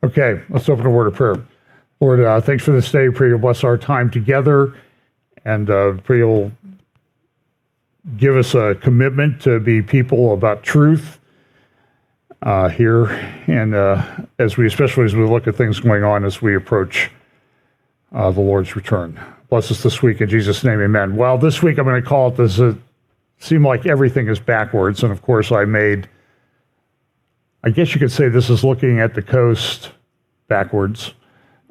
Okay, let's open a word of prayer. Lord, thanks for this day. Pray you'll bless our time together, and pray you'll give us a commitment to be people about truth here, and especially as we look at things going on as we approach the Lord's return. Bless us this week in Jesus' name, amen. Well, this week I'm going to call it this. It seemed like everything is backwards, and of course I guess you could say this is looking at the coast backwards.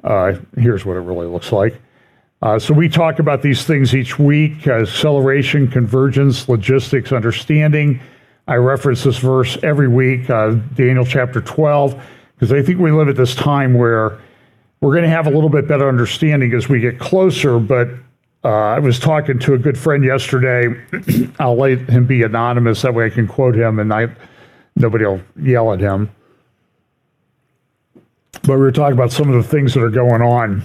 Here's what it really looks like. So we talk about these things each week: acceleration, convergence, logistics, understanding. I reference this verse every week, Daniel chapter 12, because I think we live at this time where we're going to have a little bit better understanding as we get closer. But I was talking to a good friend yesterday. I'll let him be anonymous, that way I can quote him and nobody will yell at him. But we were talking about some of the things that are going on.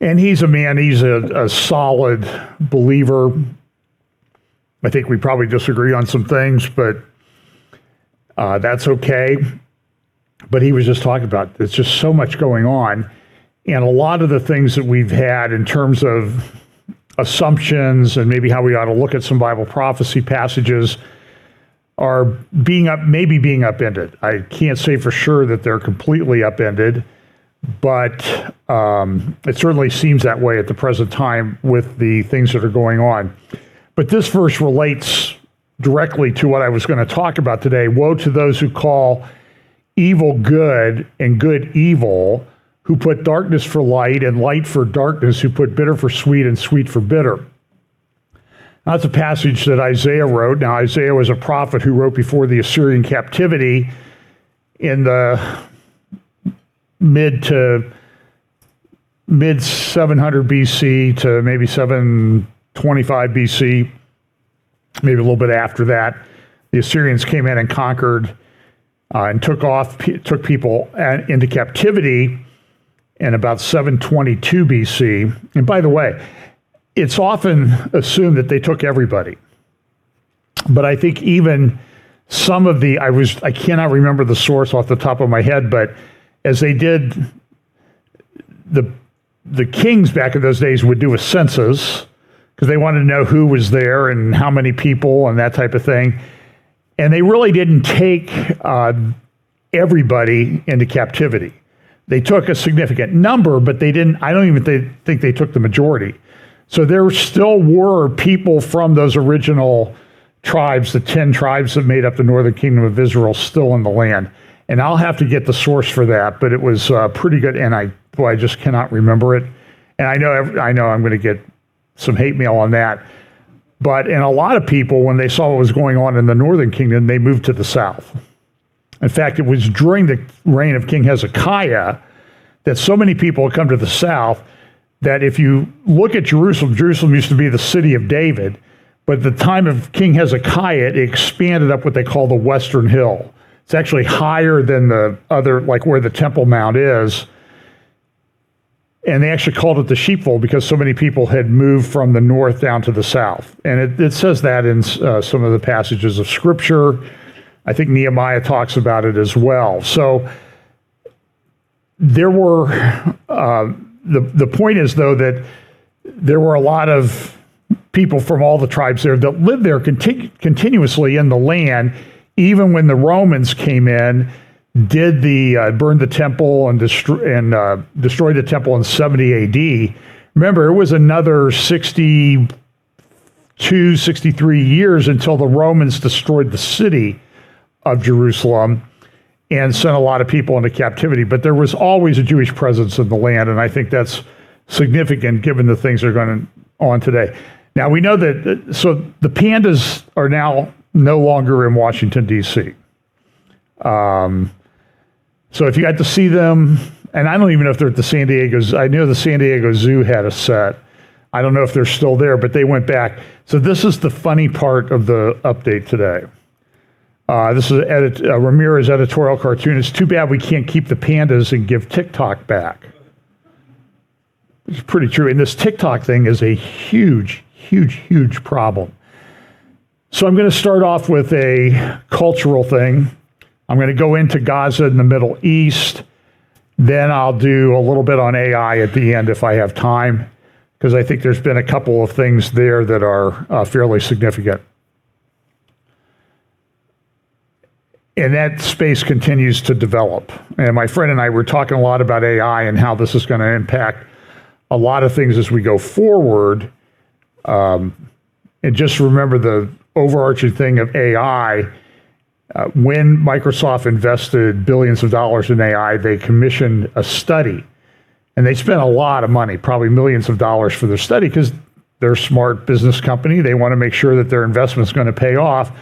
And he's a solid believer. I think we probably disagree on some things, but that's okay. But he was just talking about, there's just so much going on. And a lot of the things that we've had in terms of assumptions and maybe how we ought to look at some Bible prophecy passages are maybe being upended. I can't say for sure that they're completely upended, but it certainly seems that way at the present time with the things that are going on. But this verse relates directly to what I was going to talk about today. Woe to those who call evil good and good evil, who put darkness for light and light for darkness, who put bitter for sweet and sweet for bitter. Now, that's a passage that Isaiah wrote. Now, Isaiah was a prophet who wrote before the Assyrian captivity in the mid 700 BC to maybe 725 BC, maybe a little bit after that. The Assyrians came in and conquered and took people into captivity in about 722 BC. And by the way, it's often assumed that they took everybody. But I think even some of I cannot remember the source off the top of my head, but as they did, the kings back in those days would do a census because they wanted to know who was there and how many people and that type of thing. And they really didn't take everybody into captivity. They took a significant number, but they didn't. I don't even think they took the majority. So there still were people from those original tribes, the 10 tribes that made up the northern kingdom of Israel, still in the land. And I'll have to get the source for that, but it was pretty good. And I just cannot remember it. And I know I'm going to get some hate mail on that. But a lot of people, when they saw what was going on in the northern kingdom, they moved to the south. In fact, it was during the reign of King Hezekiah that so many people had come to the south that if you look at Jerusalem, Jerusalem used to be the city of David, but at the time of King Hezekiah, it expanded up what they call the Western Hill. It's actually higher than the other, like where the Temple Mount is. And they actually called it the sheepfold because so many people had moved from the north down to the south. And it says that in some of the passages of Scripture. I think Nehemiah talks about it as well. So there were, the point is, though, that there were a lot of people from all the tribes there that lived there continuously in the land, even when the Romans came in, burned the temple and destroyed the temple in 70 AD. Remember, it was another 62, 63 years until the Romans destroyed the city of Jerusalem and sent a lot of people into captivity. But there was always a Jewish presence in the land, and I think that's significant given the things that are going on today. Now, we know that, so the pandas are now no longer in Washington, D.C. So if you got to see them, and I don't even know if they're at the San Diego, I know the San Diego Zoo had a set. I don't know if they're still there, but they went back. So this is the funny part of the update today. This is Ramirez editorial cartoon. It's too bad we can't keep the pandas and give TikTok back. It's pretty true. And this TikTok thing is a huge, huge, huge problem. So I'm going to start off with a cultural thing. I'm going to go into Gaza and the Middle East. Then I'll do a little bit on AI at the end if I have time, because I think there's been a couple of things there that are fairly significant. And that space continues to develop. And my friend and I were talking a lot about AI and how this is going to impact a lot of things as we go forward. And just remember the overarching thing of AI. When Microsoft invested billions of dollars in AI, they commissioned a study. And they spent a lot of money, probably millions of dollars for their study, because they're a smart business company. They want to make sure that their investment is going to pay off.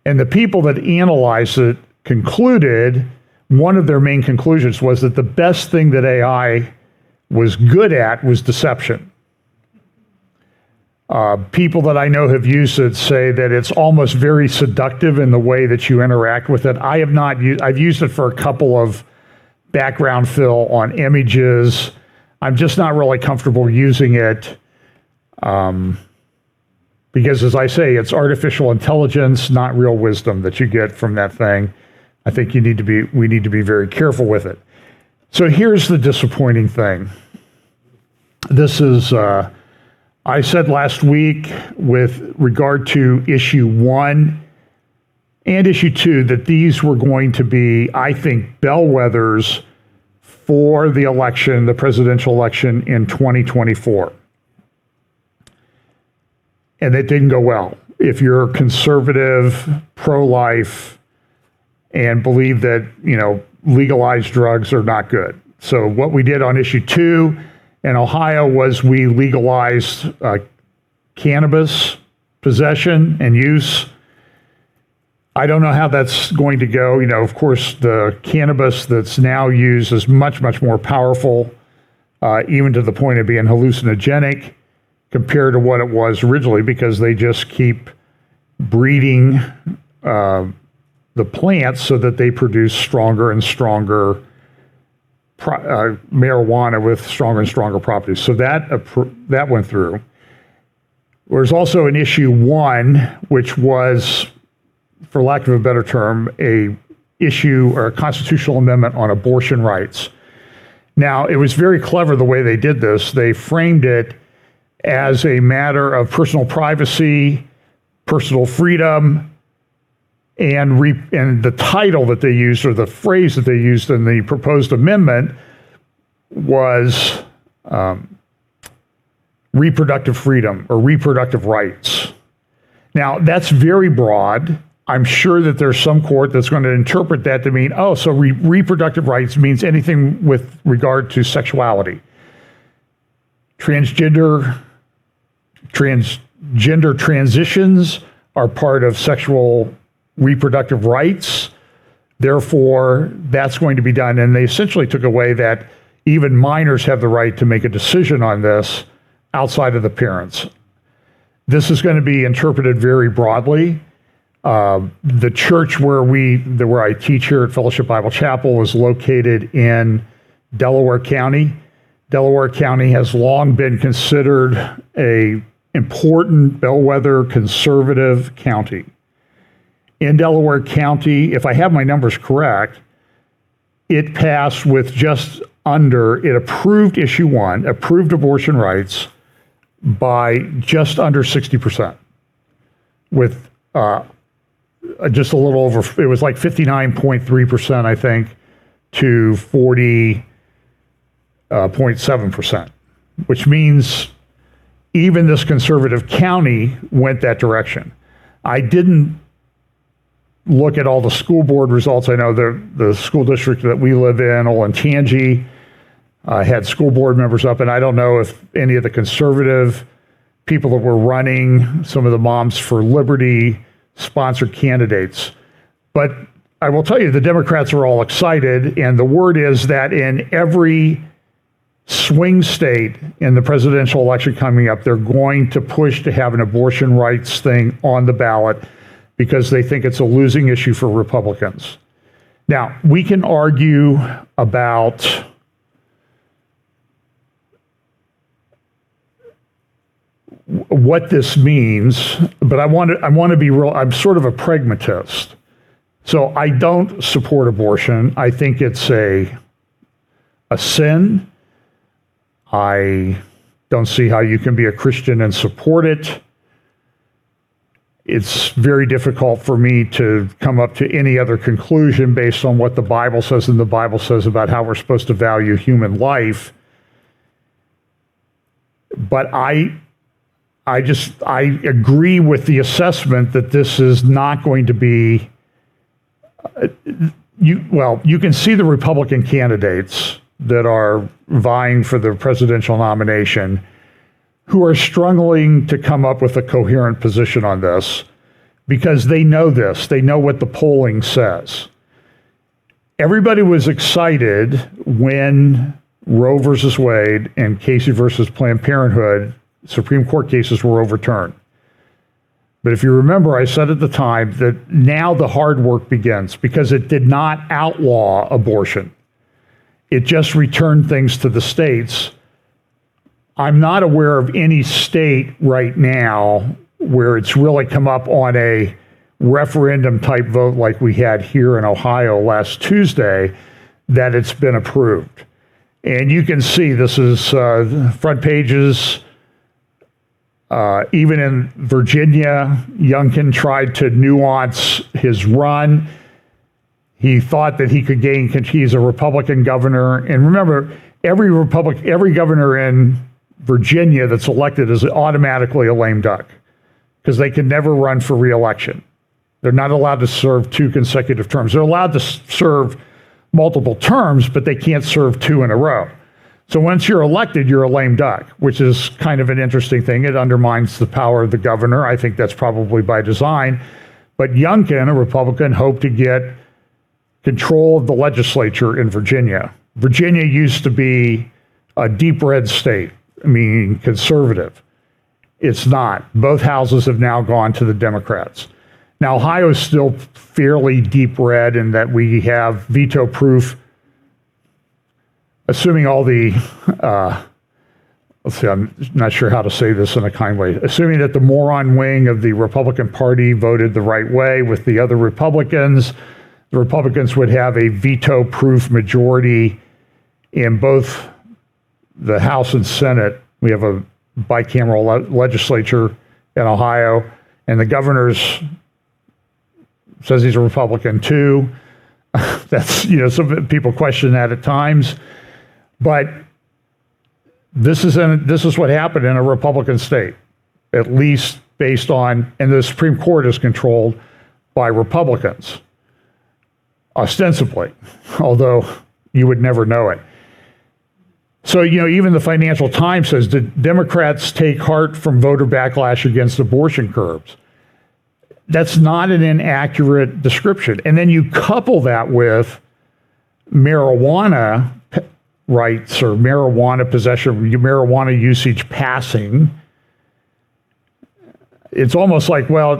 And the people that analyzed it concluded, one of their main conclusions was that the best thing that AI was good at was deception. People that I know have used it say that it's almost very seductive in the way that you interact with it. I have not used, I've used it for a couple of background fill on images. I'm just not really comfortable using it. Because as I say, it's artificial intelligence, not real wisdom that you get from that thing. I think we need to be very careful with it. So here's the disappointing thing. This is, I said last week with regard to issue 1 and issue 2 that these were going to be, I think, bellwethers for the election, the presidential election in 2024. And it didn't go well. If you're conservative, pro-life, and believe that, legalized drugs are not good. So what we did on issue 2 in Ohio was we legalized cannabis possession and use. I don't know how that's going to go. Of course, the cannabis that's now used is much, much more powerful, even to the point of being hallucinogenic, compared to what it was originally, because they just keep breeding the plants so that they produce stronger and stronger marijuana with stronger and stronger properties. So that went through. There's also an issue 1, which was, for lack of a better term, a issue or a constitutional amendment on abortion rights. Now, it was very clever the way they did this. They framed it as a matter of personal privacy, personal freedom, and the title that they used, or the phrase that they used in the proposed amendment, was reproductive freedom or reproductive rights. Now, that's very broad. I'm sure that there's some court that's going to interpret that to mean, so reproductive rights means anything with regard to sexuality. Transgender transitions are part of sexual reproductive rights. Therefore, that's going to be done. And they essentially took away that even minors have the right to make a decision on this outside of the parents. This is going to be interpreted very broadly. The church where I teach here at Fellowship Bible Chapel is located in Delaware County. Delaware County has long been considered an important bellwether conservative county. In Delaware County, if I have my numbers correct, it passed with it approved issue 1, approved abortion rights by just under 60%, with just a little over, it was like 59.3%, I think, to 40.7%, which means even this conservative county went that direction. I didn't look at all the school board results. I know the school district that we live in, Olentangy, had school board members up, and I don't know if any of the conservative people that were running, some of the Moms for Liberty sponsored candidates. But I will tell you, the Democrats are all excited, and the word is that in every swing state in the presidential election coming up, they're going to push to have an abortion rights thing on the ballot because they think it's a losing issue for Republicans. Now, we can argue about what this means, but I want to be real. I'm sort of a pragmatist. So I don't support abortion. I think it's a sin. I don't see how you can be a Christian and support it. It's very difficult for me to come up to any other conclusion based on what the Bible says, and the Bible says about how we're supposed to value human life. But I agree with the assessment that this is not going to be, you can see the Republican candidates that are vying for the presidential nomination who are struggling to come up with a coherent position on this because they know this. They know what the polling says. Everybody was excited when Roe versus Wade and Casey versus Planned Parenthood Supreme Court cases were overturned. But if you remember, I said at the time that now the hard work begins because it did not outlaw abortion. It just returned things to the states. I'm not aware of any state right now where it's really come up on a referendum type vote like we had here in Ohio last Tuesday that it's been approved. And you can see this is front pages. Even in Virginia, Youngkin tried to nuance his run. He thought that he could gain, he's a Republican governor. And remember, every governor in Virginia that's elected is automatically a lame duck because they can never run for re-election. They're not allowed to serve 2 consecutive terms. They're allowed to serve multiple terms, but they can't serve 2 in a row. So once you're elected, you're a lame duck, which is kind of an interesting thing. It undermines the power of the governor. I think that's probably by design. But Youngkin, a Republican, hoped to get control of the legislature in Virginia. Virginia used to be a deep red state, meaning conservative. It's not. Both houses have now gone to the Democrats. Now, Ohio is still fairly deep red in that we have veto proof, assuming all the, I'm not sure how to say this in a kind way, assuming that the moron wing of the Republican Party voted the right way with the other Republicans, the Republicans would have a veto proof majority in both the House and Senate. We have a bicameral legislature in Ohio, and the governor's says he's a Republican too. That's, some people question that at times. But this is what happened in a Republican state, at least based on, and the Supreme Court is controlled by Republicans, ostensibly, although you would never know it. So, even the Financial Times says, did Democrats take heart from voter backlash against abortion curbs? That's not an inaccurate description. And then you couple that with marijuana rights or marijuana possession, marijuana usage passing. It's almost like, well,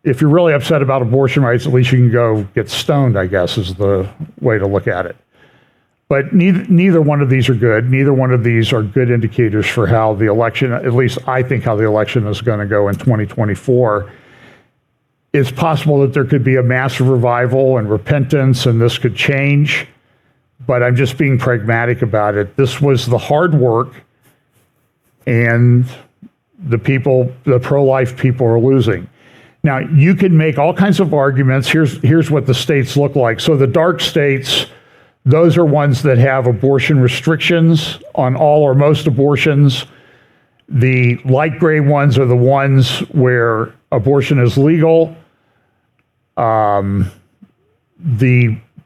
if you're really upset about abortion rights, at least you can go get stoned, I guess, is the way to look at it. But neither one of these are good. Neither one of these are good indicators for how the election, at least I think how the election is going to go in 2024. It's possible that there could be a massive revival and repentance, and this could change. But I'm just being pragmatic about it. This was the hard work, and the pro-life people are losing. Now, you can make all kinds of arguments. Here's what the states look like. So the dark states, those are ones that have abortion restrictions on all or most abortions. The light gray ones are the ones where abortion is legal. The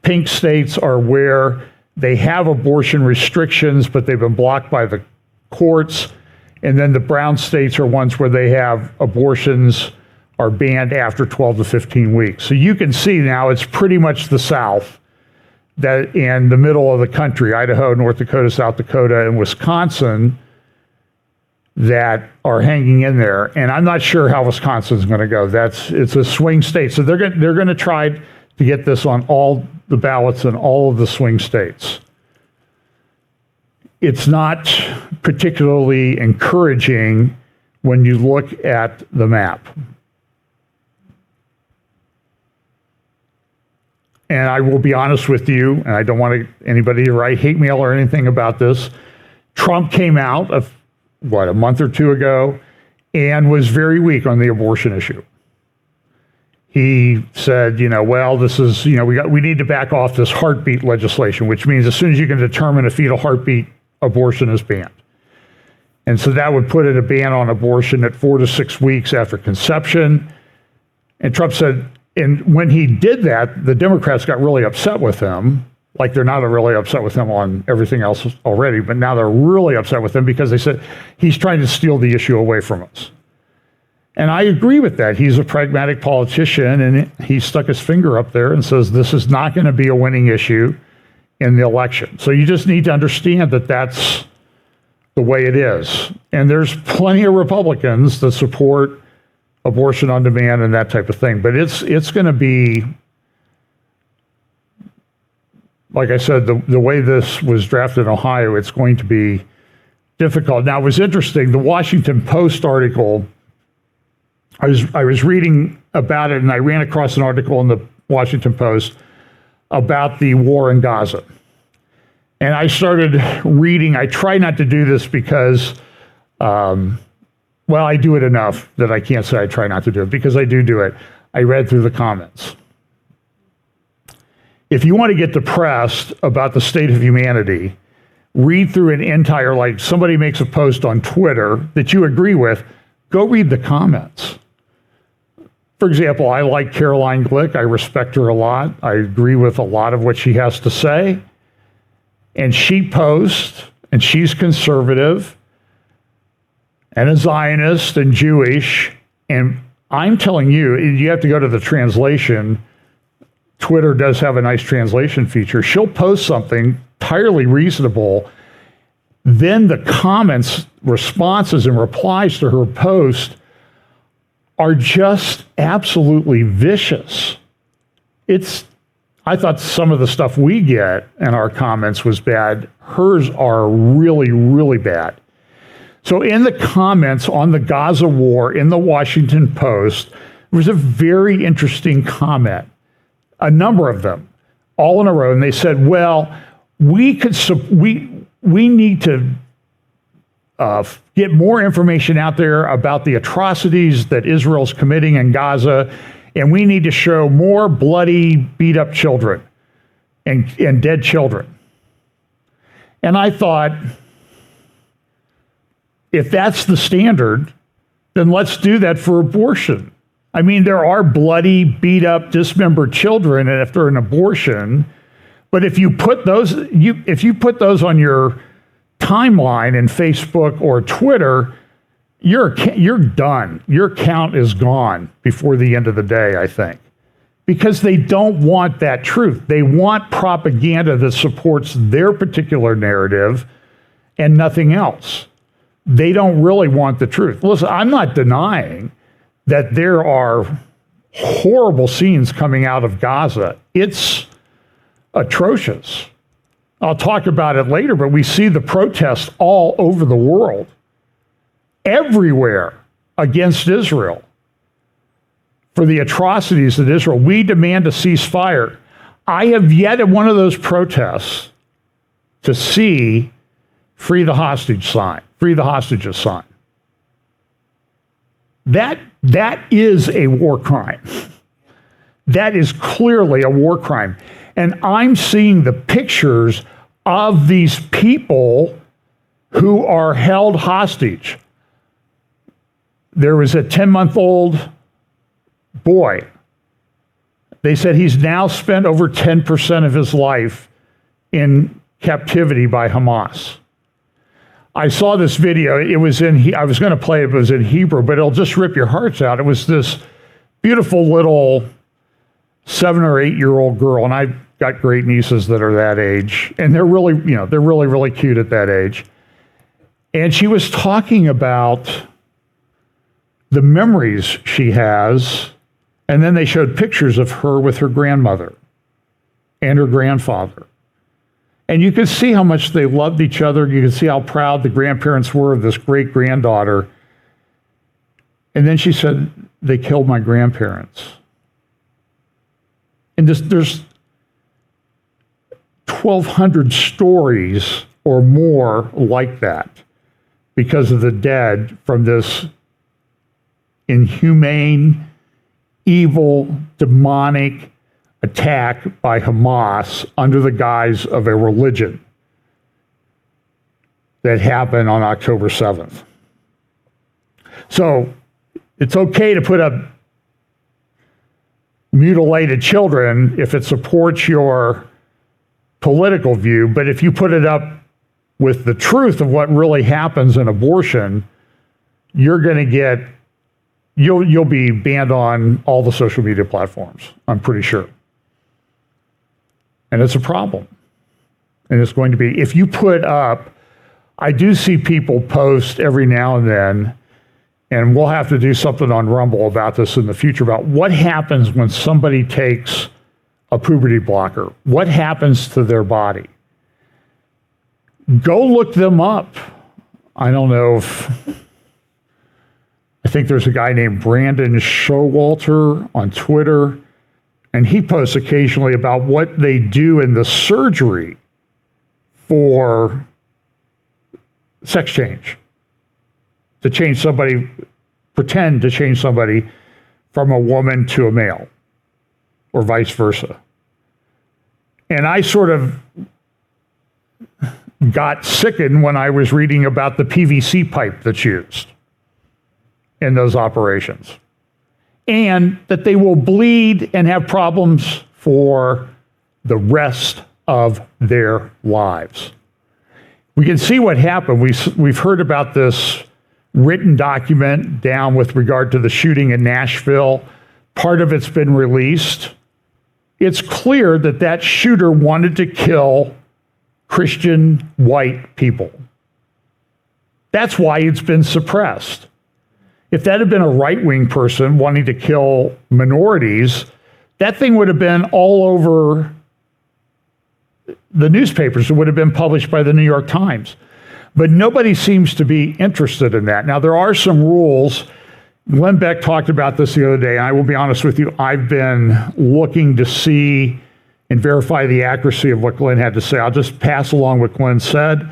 pink states are where they have abortion restrictions, but they've been blocked by the courts. And then the brown states are ones where they have abortions are banned after 12 to 15 weeks. So you can see now it's pretty much the South that in the middle of the country, Idaho, North Dakota, South Dakota, and Wisconsin, that are hanging in there. And I'm not sure how Wisconsin's going to go. It's a swing state. So they're going to try to get this on all the ballots in all of the swing states. It's not particularly encouraging when you look at the map. and I will be honest with you, and I don't want anybody to write hate mail or anything about this. Trump came out a month or two ago and was very weak on the abortion issue. He said, well, this is, we need to back off this heartbeat legislation, which means as soon as you can determine a fetal heartbeat, abortion is banned. And so that would put a ban on abortion at 4 to 6 weeks after conception. And Trump said, and when he did that, the Democrats got really upset with him. Like they're not really upset with him on everything else already, but now they're really upset with him because they said he's trying to steal the issue away from us. And I agree with that. He's a pragmatic politician, and he stuck his finger up there and says this is not going to be a winning issue in the election. So you just need to understand that that's the way it is. And there's plenty of Republicans that support abortion on demand and that type of thing. But it's going to be, like I said, the way this was drafted in Ohio, it's going to be difficult. Now, it was interesting. The Washington Post article, I was reading about it, and I ran across an article in the Washington Post about the war in Gaza. And I started reading. I try not to do this because, I do it enough that I can't say I try not to do it, because I do it. I read through the comments. If you want to get depressed about the state of humanity, read through an entire, like somebody makes a post on Twitter that you agree with, go read the comments. For example, I like Caroline Glick. I respect her a lot. I agree with a lot of what she has to say. And she posts, and she's conservative and a Zionist and Jewish. And I'm telling you, you have to go to the translation. Twitter does have a nice translation feature. She'll post something entirely reasonable. Then the comments, responses, and replies to her post are just absolutely vicious. I thought some of the stuff we get in our comments was bad. Hers are really, really bad. So in the comments on the Gaza war in the Washington Post, there was a very interesting comment, a number of them, all in a row. And they said, well, we need to get more information out there about the atrocities that Israel's committing in Gaza, and we need to show more bloody, beat-up children and dead children. And I thought, if that's the standard, then let's do that for abortion. I mean, there are bloody, beat-up, dismembered children after an abortion, but if you put those on your timeline in Facebook or Twitter, you're done. Your count is gone before the end of the day, I think, because they don't want that truth. They want propaganda that supports their particular narrative and nothing else. They don't really want the truth. Listen, I'm not denying that there are horrible scenes coming out of Gaza. It's atrocious. I'll talk about it later, but we see the protests all over the world, everywhere, against Israel for the atrocities of Israel. We demand a ceasefire. I have yet at one of those protests to see free the hostages sign. That is a war crime. That is clearly a war crime. And I'm seeing the pictures of these people who are held hostage. There was a 10-month-old boy. They said he's now spent over 10% of his life in captivity by Hamas. I saw this video. It was I was going to play it, but it was in Hebrew, but it'll just rip your hearts out. It was this beautiful little 7 or 8 year old girl, and I've got great nieces that are that age, and they're really, really cute at that age. And she was talking about the memories she has, and then they showed pictures of her with her grandmother and her grandfather. And you could see how much they loved each other. You could see how proud the grandparents were of this great granddaughter. And then she said, they killed my grandparents. And 1,200 stories or more like that because of the dead from this inhumane, evil, demonic attack by Hamas under the guise of a religion that happened on October 7th. So it's okay to put up mutilated children if it supports your political view, but if you put it up with the truth of what really happens in abortion, you're going to get, you'll be banned on all the social media platforms, I'm pretty sure. And it's a problem. And it's going to be, if you put up, I do see people post every now and then, and we'll have to do something on Rumble about this in the future, about what happens when somebody takes a puberty blocker. What happens to their body? Go look them up. I don't know if, I think there's a guy named Brandon Showalter on Twitter, and he posts occasionally about what they do in the surgery for sex change. To change somebody, pretend to change somebody from a woman to a male, or vice versa. And I sort of got sickened when I was reading about the PVC pipe that's used in those operations, and that they will bleed and have problems for the rest of their lives. We can see what happened. We've heard about this written document down with regard to the shooting in Nashville. Part of it's been released. It's clear that that shooter wanted to kill Christian white people. That's why it's been suppressed. If that had been a right-wing person wanting to kill minorities, that thing would have been all over the newspapers. It would have been published by the New York Times. But nobody seems to be interested in that. Now, there are some rules. Glenn Beck talked about this the other day, and I will be honest with you, I've been looking to see and verify the accuracy of what Glenn had to say. I'll just pass along what Glenn said,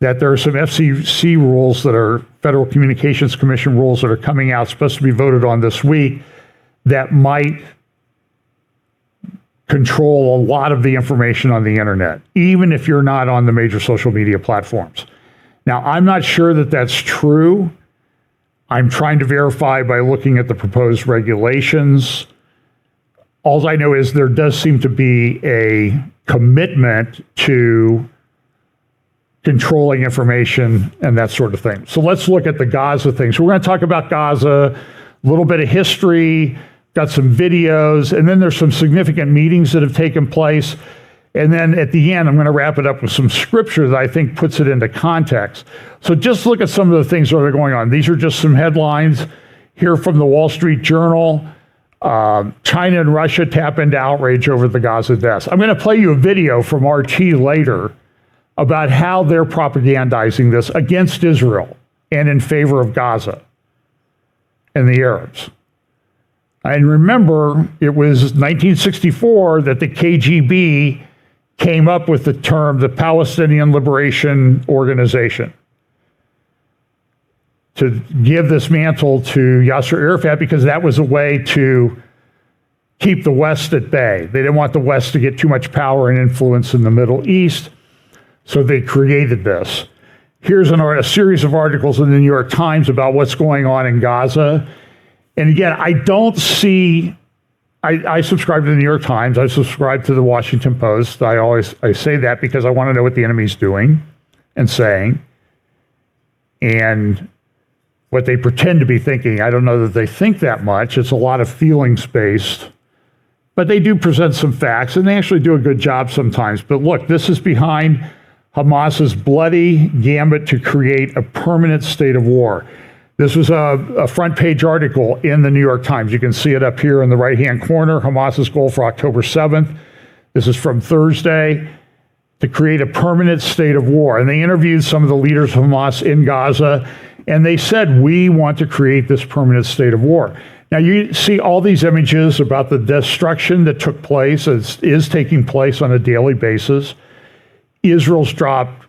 that there are some FCC rules that are Federal Communications Commission rules that are coming out, supposed to be voted on this week, that might control a lot of the information on the internet, even if you're not on the major social media platforms. Now, I'm not sure that that's true. I'm trying to verify by looking at the proposed regulations. All I know is there does seem to be a commitment to controlling information and that sort of thing. So let's look at the Gaza thing. So we're going to talk about Gaza, a little bit of history, got some videos, and then there's some significant meetings that have taken place. And then at the end, I'm going to wrap it up with some scripture that I think puts it into context. So just look at some of the things that are going on. These are just some headlines here from the Wall Street Journal. China and Russia tap into outrage over the Gaza deaths. I'm going to play you a video from RT later about how they're propagandizing this against Israel and in favor of Gaza and the Arabs. And remember, it was 1964 that the KGB came up with the term the Palestinian Liberation Organization to give this mantle to Yasser Arafat, because that was a way to keep the West at bay. They didn't want the West to get too much power and influence in the Middle East, so they created this. Here's a series of articles in the New York Times about what's going on in Gaza. And again, I don't see, I subscribe to the New York Times, I subscribe to the Washington Post. I say that because I want to know what the enemy's doing and saying, and what they pretend to be thinking. I don't know that they think that much. It's a lot of feelings-based, but they do present some facts, and they actually do a good job sometimes. But look, this is behind Hamas's bloody gambit to create a permanent state of war. This was a front page article in the New York Times. You can see it up here in the right-hand corner, Hamas's goal for October 7th. This is from Thursday, to create a permanent state of war. And they interviewed some of the leaders of Hamas in Gaza, and they said, we want to create this permanent state of war. Now, you see all these images about the destruction that took place, is taking place on a daily basis. Israel's dropped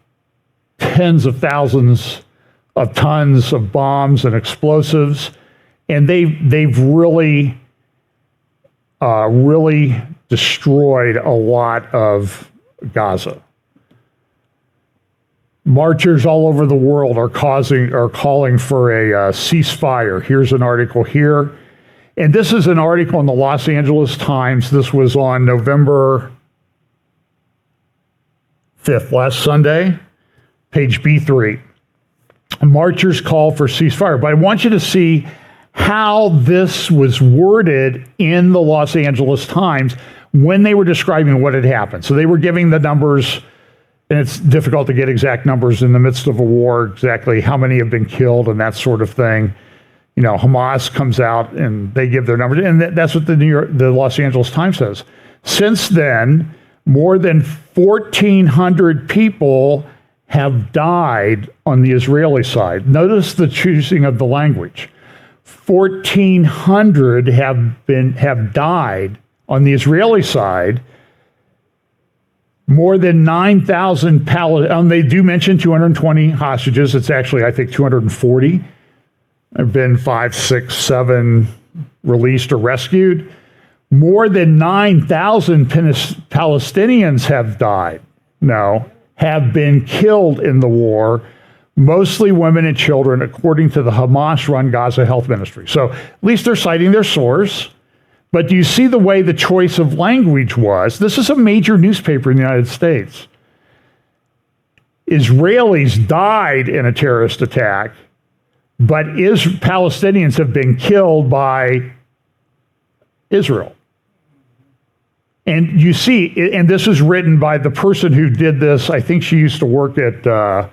tens of thousands of tons of bombs and explosives, and they've really destroyed a lot of Gaza. Marchers all over the world are calling for a ceasefire. Here's an article here. And this is an article in the Los Angeles Times. This was on November 5th, last Sunday, page B3. Marchers call for ceasefire. But I want you to see how this was worded in the Los Angeles Times when they were describing what had happened. So they were giving the numbers, and it's difficult to get exact numbers in the midst of a war, exactly how many have been killed and that sort of thing. You know, Hamas comes out and they give their numbers, and that's what the Los Angeles Times says. Since then, more than 1,400 people have died on the Israeli side. Notice the choosing of the language. 1,400 have died on the Israeli side. More than 9,000 Palestinians. They do mention 220 hostages. It's actually, I think, 240. There have been 5, 6, 7 released or rescued. More than 9,000 Palestinians have died. No, have been killed in the war, mostly women and children, according to the Hamas-run Gaza Health Ministry. So at least they're citing their source. But do you see the way the choice of language was? This is a major newspaper in the United States. Israelis died in a terrorist attack, but Palestinians have been killed by Israel. And you see, and this is written by the person who did this. I think she used to work at the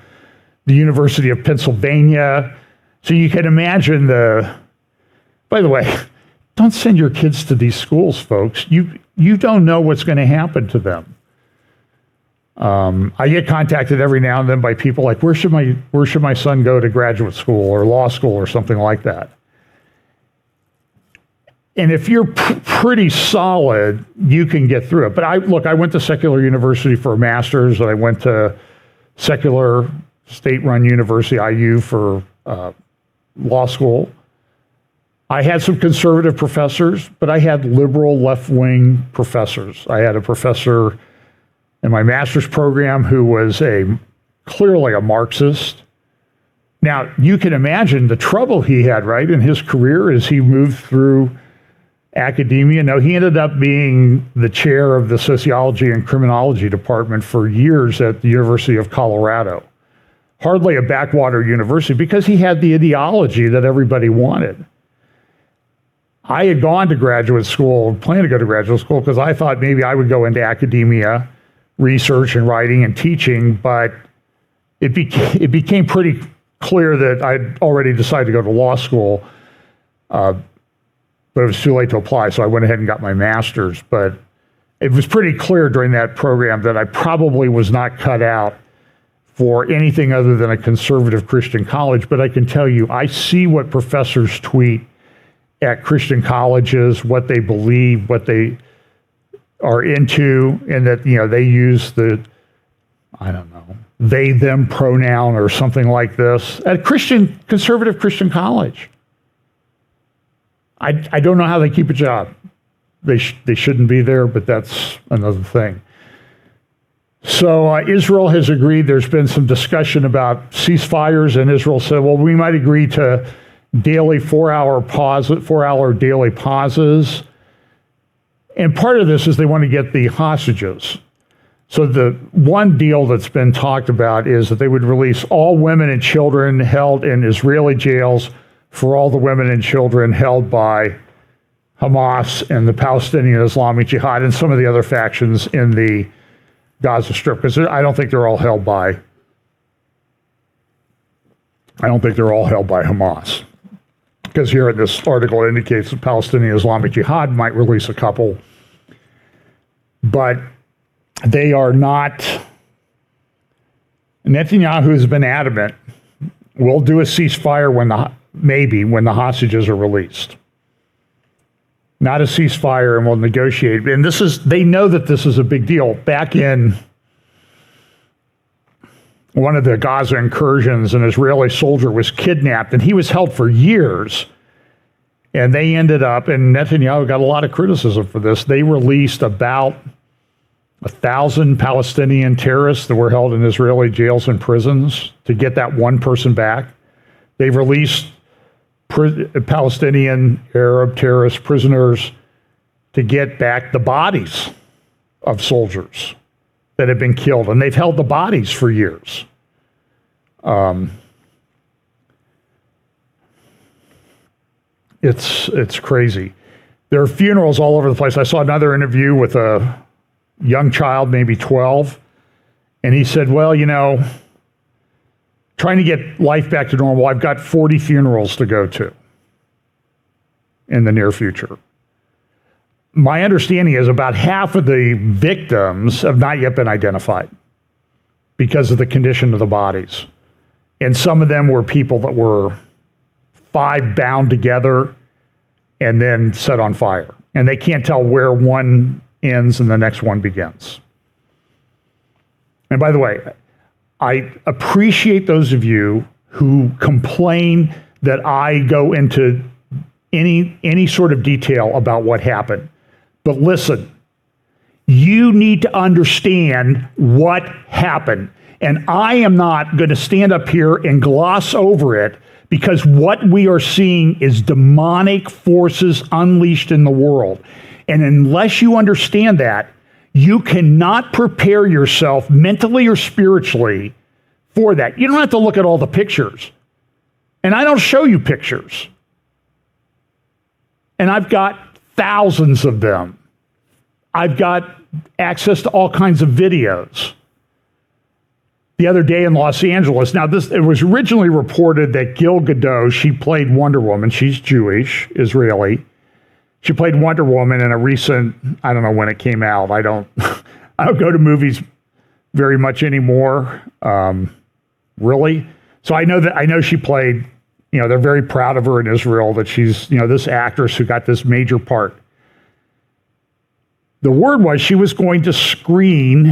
University of Pennsylvania. So you can imagine by the way, don't send your kids to these schools, folks. You don't know what's going to happen to them. I get contacted every now and then by people like, where should my son go to graduate school or law school or something like that? And if you're pretty solid, you can get through it. But I went to secular university for a master's, and I went to secular state-run university, IU, for law school. I had some conservative professors, but I had liberal left-wing professors. I had a professor in my master's program who was clearly a Marxist. Now, you can imagine the trouble he had, right, in his career as he moved through academia. No, he ended up being the chair of the sociology and criminology department for years at the University of Colorado. Hardly a backwater university because he had the ideology that everybody wanted. I had gone to graduate school, planned to go to graduate school, because I thought maybe I would go into academia, research and writing and teaching, but it became pretty clear that I'd already decided to go to law school, but it was too late to apply, so I went ahead and got my master's. But it was pretty clear during that program that I probably was not cut out for anything other than a conservative Christian college. But I can tell you, I see what professors tweet at Christian colleges, what they believe, what they are into, and that, they use the, they, them pronoun or something like this at conservative Christian college. I don't know how they keep a job. They shouldn't be there, but that's another thing. So Israel has agreed. There's been some discussion about ceasefires, and Israel said, well, we might agree to daily 4-hour daily pauses. And part of this is they want to get the hostages. So the one deal that's been talked about is that they would release all women and children held in Israeli jails for all the women and children held by Hamas and the Palestinian Islamic Jihad and some of the other factions in the Gaza Strip, because I don't think they're all held by Hamas. Because here in this article it indicates the Palestinian Islamic Jihad might release a couple, but they are not. Netanyahu has been adamant, we'll do a ceasefire when the hostages are released. Not a ceasefire, and we'll negotiate. And they know that this is a big deal. Back in one of the Gaza incursions, an Israeli soldier was kidnapped, and he was held for years. And they ended up, and Netanyahu got a lot of criticism for this, they released about 1,000 Palestinian terrorists that were held in Israeli jails and prisons to get that one person back. They've released Palestinian Arab terrorist prisoners to get back the bodies of soldiers that have been killed, and they've held the bodies for years. It's crazy. There are funerals all over the place. I saw another interview with a young child, maybe 12, and he said, well, trying to get life back to normal, I've got 40 funerals to go to in the near future. My understanding is about half of the victims have not yet been identified because of the condition of the bodies. And some of them were people that were 5 bound together and then set on fire. And they can't tell where one ends and the next one begins. And by the way, I appreciate those of you who complain that I go into any sort of detail about what happened. But listen, you need to understand what happened. And I am not going to stand up here and gloss over it, because what we are seeing is demonic forces unleashed in the world. And unless you understand that, you cannot prepare yourself mentally or spiritually for that. You don't have to look at all the pictures. And I don't show you pictures. And I've got thousands of them. I've got access to all kinds of videos. The other day in Los Angeles, now it was originally reported that Gal Gadot, she played Wonder Woman. She's Jewish, Israeli. She played Wonder Woman in a recent, I don't know when it came out. I don't go to movies very much anymore, really. So I know she played, they're very proud of her in Israel that she's, this actress who got this major part. The word was she was going to screen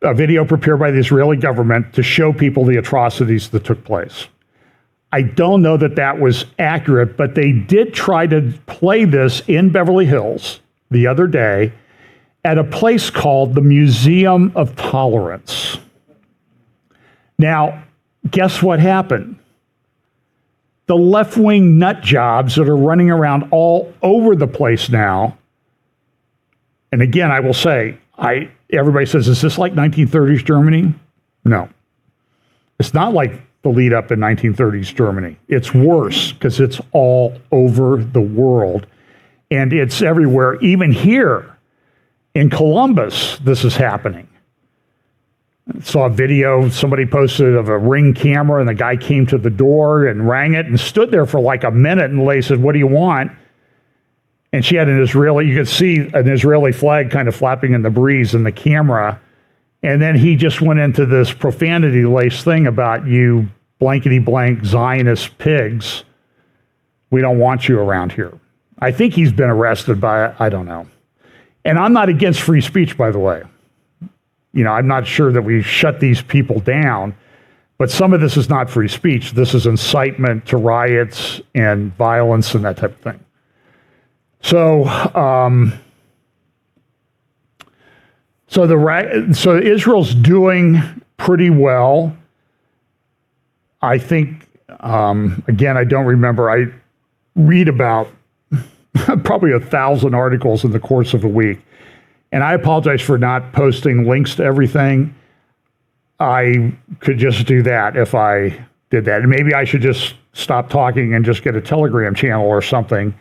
a video prepared by the Israeli government to show people the atrocities that took place. I don't know that that was accurate, but they did try to play this in Beverly Hills the other day at a place called the Museum of Tolerance. Now, guess what happened? The left-wing nut jobs that are running around all over the place now, and again, I will say, everybody says, is this like 1930s Germany? No. It's not like the lead up in 1930s Germany. It's worse because it's all over the world and it's everywhere. Even here in Columbus, this is happening. I saw a video somebody posted of a Ring camera, and the guy came to the door and rang it and stood there for like a minute, and the lady said, what do you want? And she had you could see an Israeli flag kind of flapping in the breeze in the camera. And then he just went into this profanity-laced thing about you blankety-blank Zionist pigs. We don't want you around here. I think he's been arrested by, I don't know. And I'm not against free speech, by the way. I'm not sure that we shut these people down, but some of this is not free speech. This is incitement to riots and violence and that type of thing. So Israel's doing pretty well. I think, again, I don't remember. I read about probably 1,000 articles in the course of a week. And I apologize for not posting links to everything. I could just do that if I did that. And maybe I should just stop talking and just get a Telegram channel or something.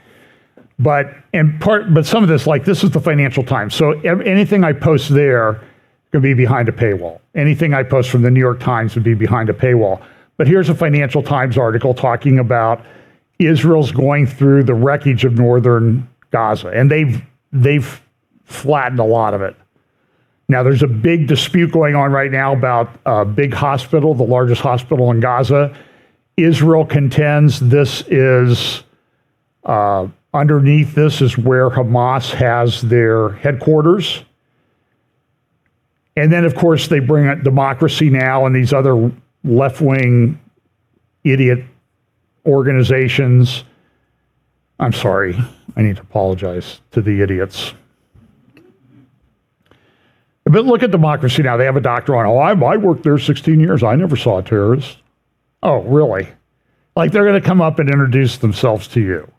But some of this is the Financial Times. So anything I post there could be behind a paywall. Anything I post from the New York Times would be behind a paywall. But here's a Financial Times article talking about Israel's going through the wreckage of northern Gaza, and they've flattened a lot of it. Now, there's a big dispute going on right now about a big hospital, the largest hospital in Gaza. Israel contends this is, underneath this is where Hamas has their headquarters. And then, of course, they bring up Democracy Now! And these other left-wing idiot organizations. I'm sorry. I need to apologize to the idiots. But look at Democracy Now! They have a doctor on. Oh, I worked there 16 years. I never saw a terrorist. Oh, really? Like they're going to come up and introduce themselves to you.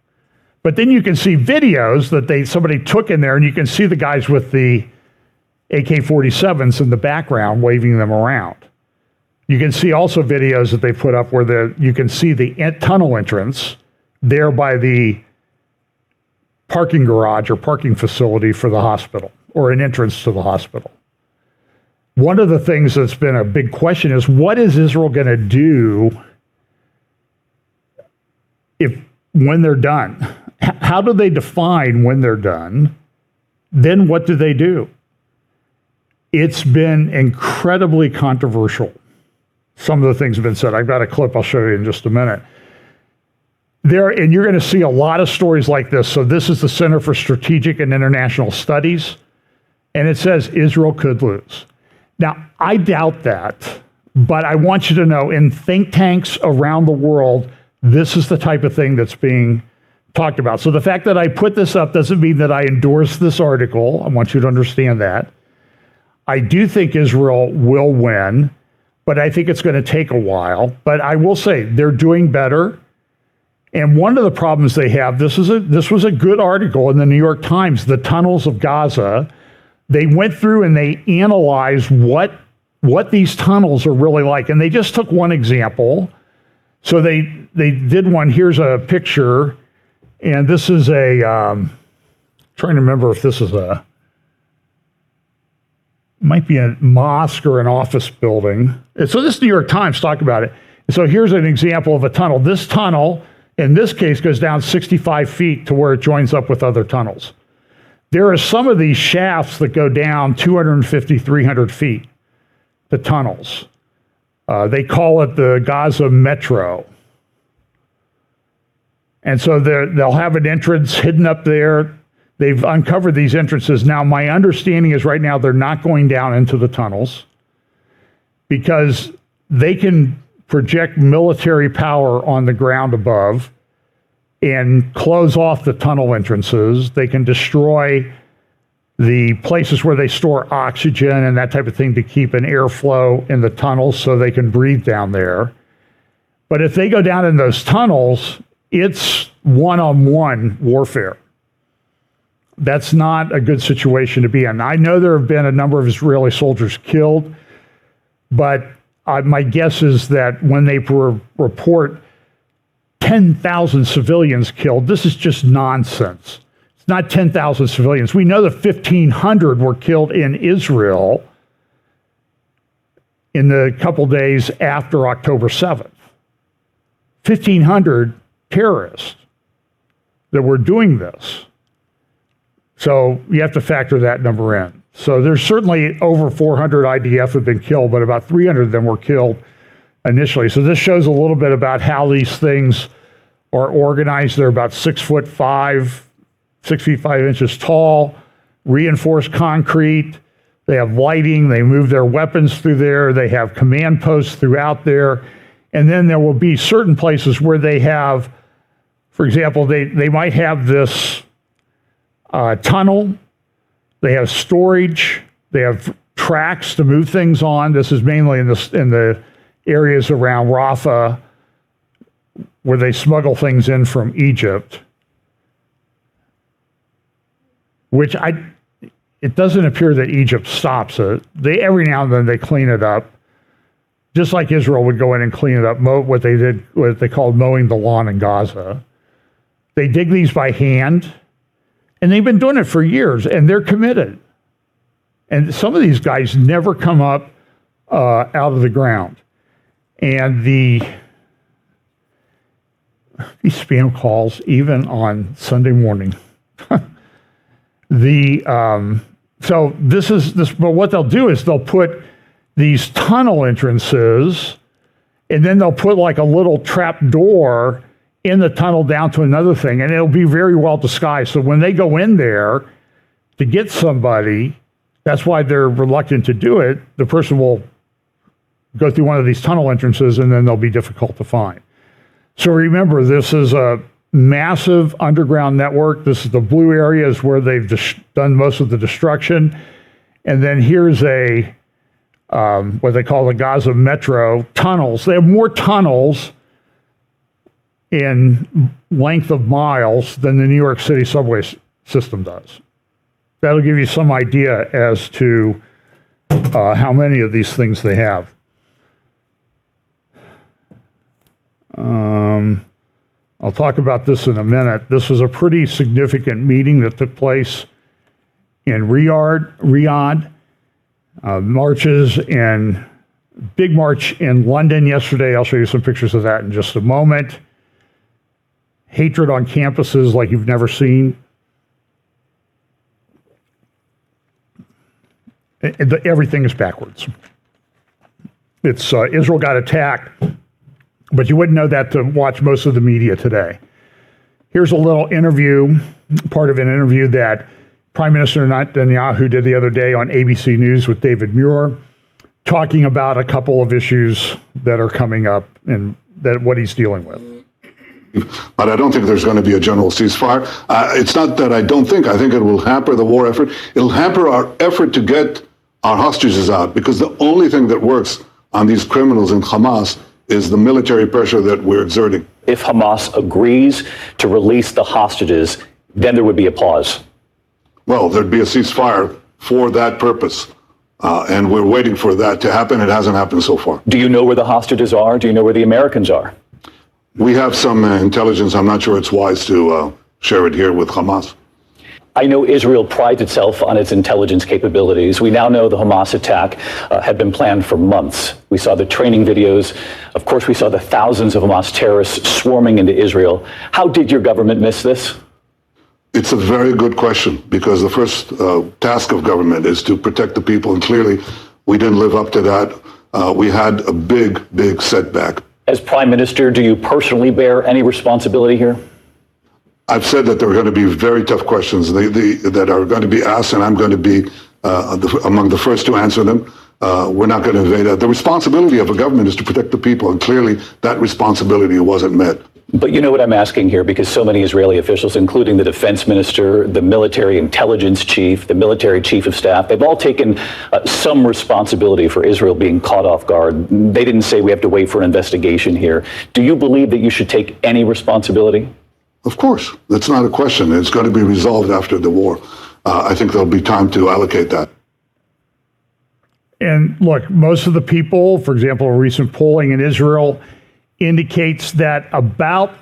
But then you can see videos that somebody took in there, and you can see the guys with the AK-47s in the background waving them around. You can see also videos that they put up where you can see the tunnel entrance there by the parking garage or parking facility for the hospital, or an entrance to the hospital. One of the things that's been a big question is, what is Israel going to do when they're done? How do they define when they're done? Then what do they do? It's been incredibly controversial. Some of the things have been said. I've got a clip I'll show you in just a minute. And you're going to see a lot of stories like this. So this is the Center for Strategic and International Studies, and it says Israel could lose. Now, I doubt that, but I want you to know, in think tanks around the world, this is the type of thing that's being talked about. So the fact that I put this up doesn't mean that I endorse this article. I want you to understand that. I do think Israel will win, but I think it's going to take a while. But I will say they're doing better. And one of the problems they have, this was a good article in the New York Times, the tunnels of Gaza. They went through and they analyzed what these tunnels are really like. And they just took one example. So they did one. Here's a picture. And this is trying to remember if this is might be a mosque or an office building. And so this New York Times talked about it. So here's an example of a tunnel. This tunnel, in this case, goes down 65 feet to where it joins up with other tunnels. There are some of these shafts that go down 250, 300 feet, the tunnels. They call it the Gaza Metro. And so they'll have an entrance hidden up there. They've uncovered these entrances. Now, my understanding is right now they're not going down into the tunnels because they can project military power on the ground above and close off the tunnel entrances. They can destroy the places where they store oxygen and that type of thing to keep an airflow in the tunnels so they can breathe down there. But if they go down in those tunnels, it's one-on-one warfare. That's not a good situation to be in. I know there have been a number of Israeli soldiers killed, but my guess is that when they report 10,000 civilians killed, this is just nonsense. It's not 10,000 civilians. We know that 1,500 were killed in Israel in the couple days after October 7th. 1,500 terrorists that were doing this. So you have to factor that number in. So there's certainly over 400 IDF have been killed, but about 300 of them were killed initially. So this shows a little bit about how these things are organized. They're about 6'5", 6 feet 5 inches tall, reinforced concrete. They have lighting. They move their weapons through there. They have command posts throughout there. And then there will be certain places where they have, for example, they might have this tunnel, they have storage, they have tracks to move things on. This is mainly in the areas around Rafah where they smuggle things in from Egypt, which it doesn't appear that Egypt stops it. Every now and then they clean it up, just like Israel would go in and clean it up, what they called mowing the lawn in Gaza. They dig these by hand. And they've been doing it for years, and they're committed. And some of these guys never come up out of the ground. And these spam calls, even on Sunday morning. But what they'll do is they'll put these tunnel entrances, and then they'll put like a little trap door in the tunnel down to another thing, and it'll be very well disguised. So when they go in there to get somebody, That's why they're reluctant to do it. The person will go through one of these tunnel entrances and then they'll be difficult to find. So remember, this is a massive underground network. This is the blue areas where they've done most of the destruction. And then here's a what they call the Gaza Metro tunnels. They have more tunnels in length of miles than the New York City subway system does. That'll give you some idea as to how many of these things they have. I'll talk about this in a minute. This was a pretty significant meeting that took place in Riyadh. Marches and big march in London yesterday. I'll show you some pictures of that in just a moment. Hatred on campuses like you've never seen. Everything is backwards. It's Israel got attacked, but you wouldn't know that to watch most of the media today. Here's a little interview, part of an interview that Prime Minister Netanyahu did the other day on ABC News with David Muir, talking about a couple of issues that are coming up and that what he's dealing with. But I don't think there's going to be a general ceasefire. It's not that I don't think. I think it will hamper the war effort. It'll hamper our effort to get our hostages out, because the only thing that works on these criminals in Hamas is the military pressure that we're exerting. If Hamas agrees to release the hostages, then there would be a pause. Well, there'd be a ceasefire for that purpose. And we're waiting for that to happen. It hasn't happened so far. Do you know where the hostages are? Do you know where the Americans are? We have some intelligence. I'm not sure it's wise to share it here with Hamas. I know Israel prides itself on its intelligence capabilities. We now know the Hamas attack had been planned for months. We saw the training videos. Of course, we saw the thousands of Hamas terrorists swarming into Israel. How did your government miss this? It's a very good question, because the first task of government is to protect the people. And clearly, we didn't live up to that. We had a big, big setback. As Prime Minister, do you personally bear any responsibility here? I've said that there are going to be very tough questions that are going to be asked, and I'm going to be among the first to answer them. We're not going to evade that. The responsibility of a government is to protect the people, and clearly that responsibility wasn't met. But you know what I'm asking here, because so many Israeli officials, including the defense minister, the military intelligence chief, the military chief of staff, they've all taken some responsibility for Israel being caught off guard. They didn't say we have to wait for an investigation here. Do you believe that you should take any responsibility? Of course. That's not a question. It's going to be resolved after the war. I think there'll be time to allocate that. And look, most of the people, for example, recent polling in Israel indicates that about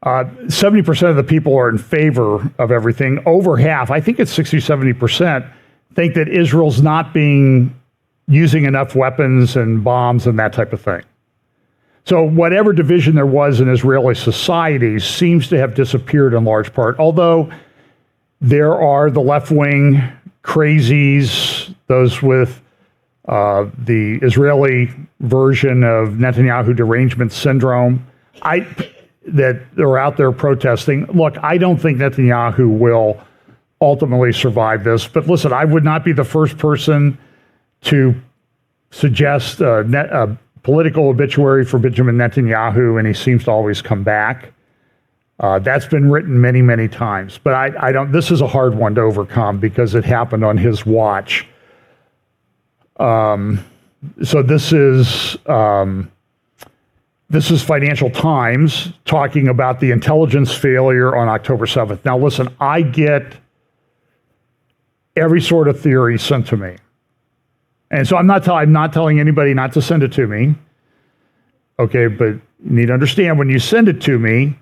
70% of the people are in favor of everything. Over half, I think it's 60, 70%, think that Israel's not using enough weapons and bombs and that type of thing. So whatever division there was in Israeli society seems to have disappeared in large part, although there are the left-wing crazies, those with the Israeli version of Netanyahu derangement syndrome, that are out there protesting. Look, I don't think Netanyahu will ultimately survive this. But listen, I would not be the first person to suggest a political obituary for Benjamin Netanyahu, and he seems to always come back. That's been written many, many times. But I don't. This is a hard one to overcome because it happened on his watch. So this is Financial Times talking about the intelligence failure on October 7th. Now, listen, I get every sort of theory sent to me. And so I'm not telling anybody not to send it to me. Okay, but you need to understand, when you send it to me,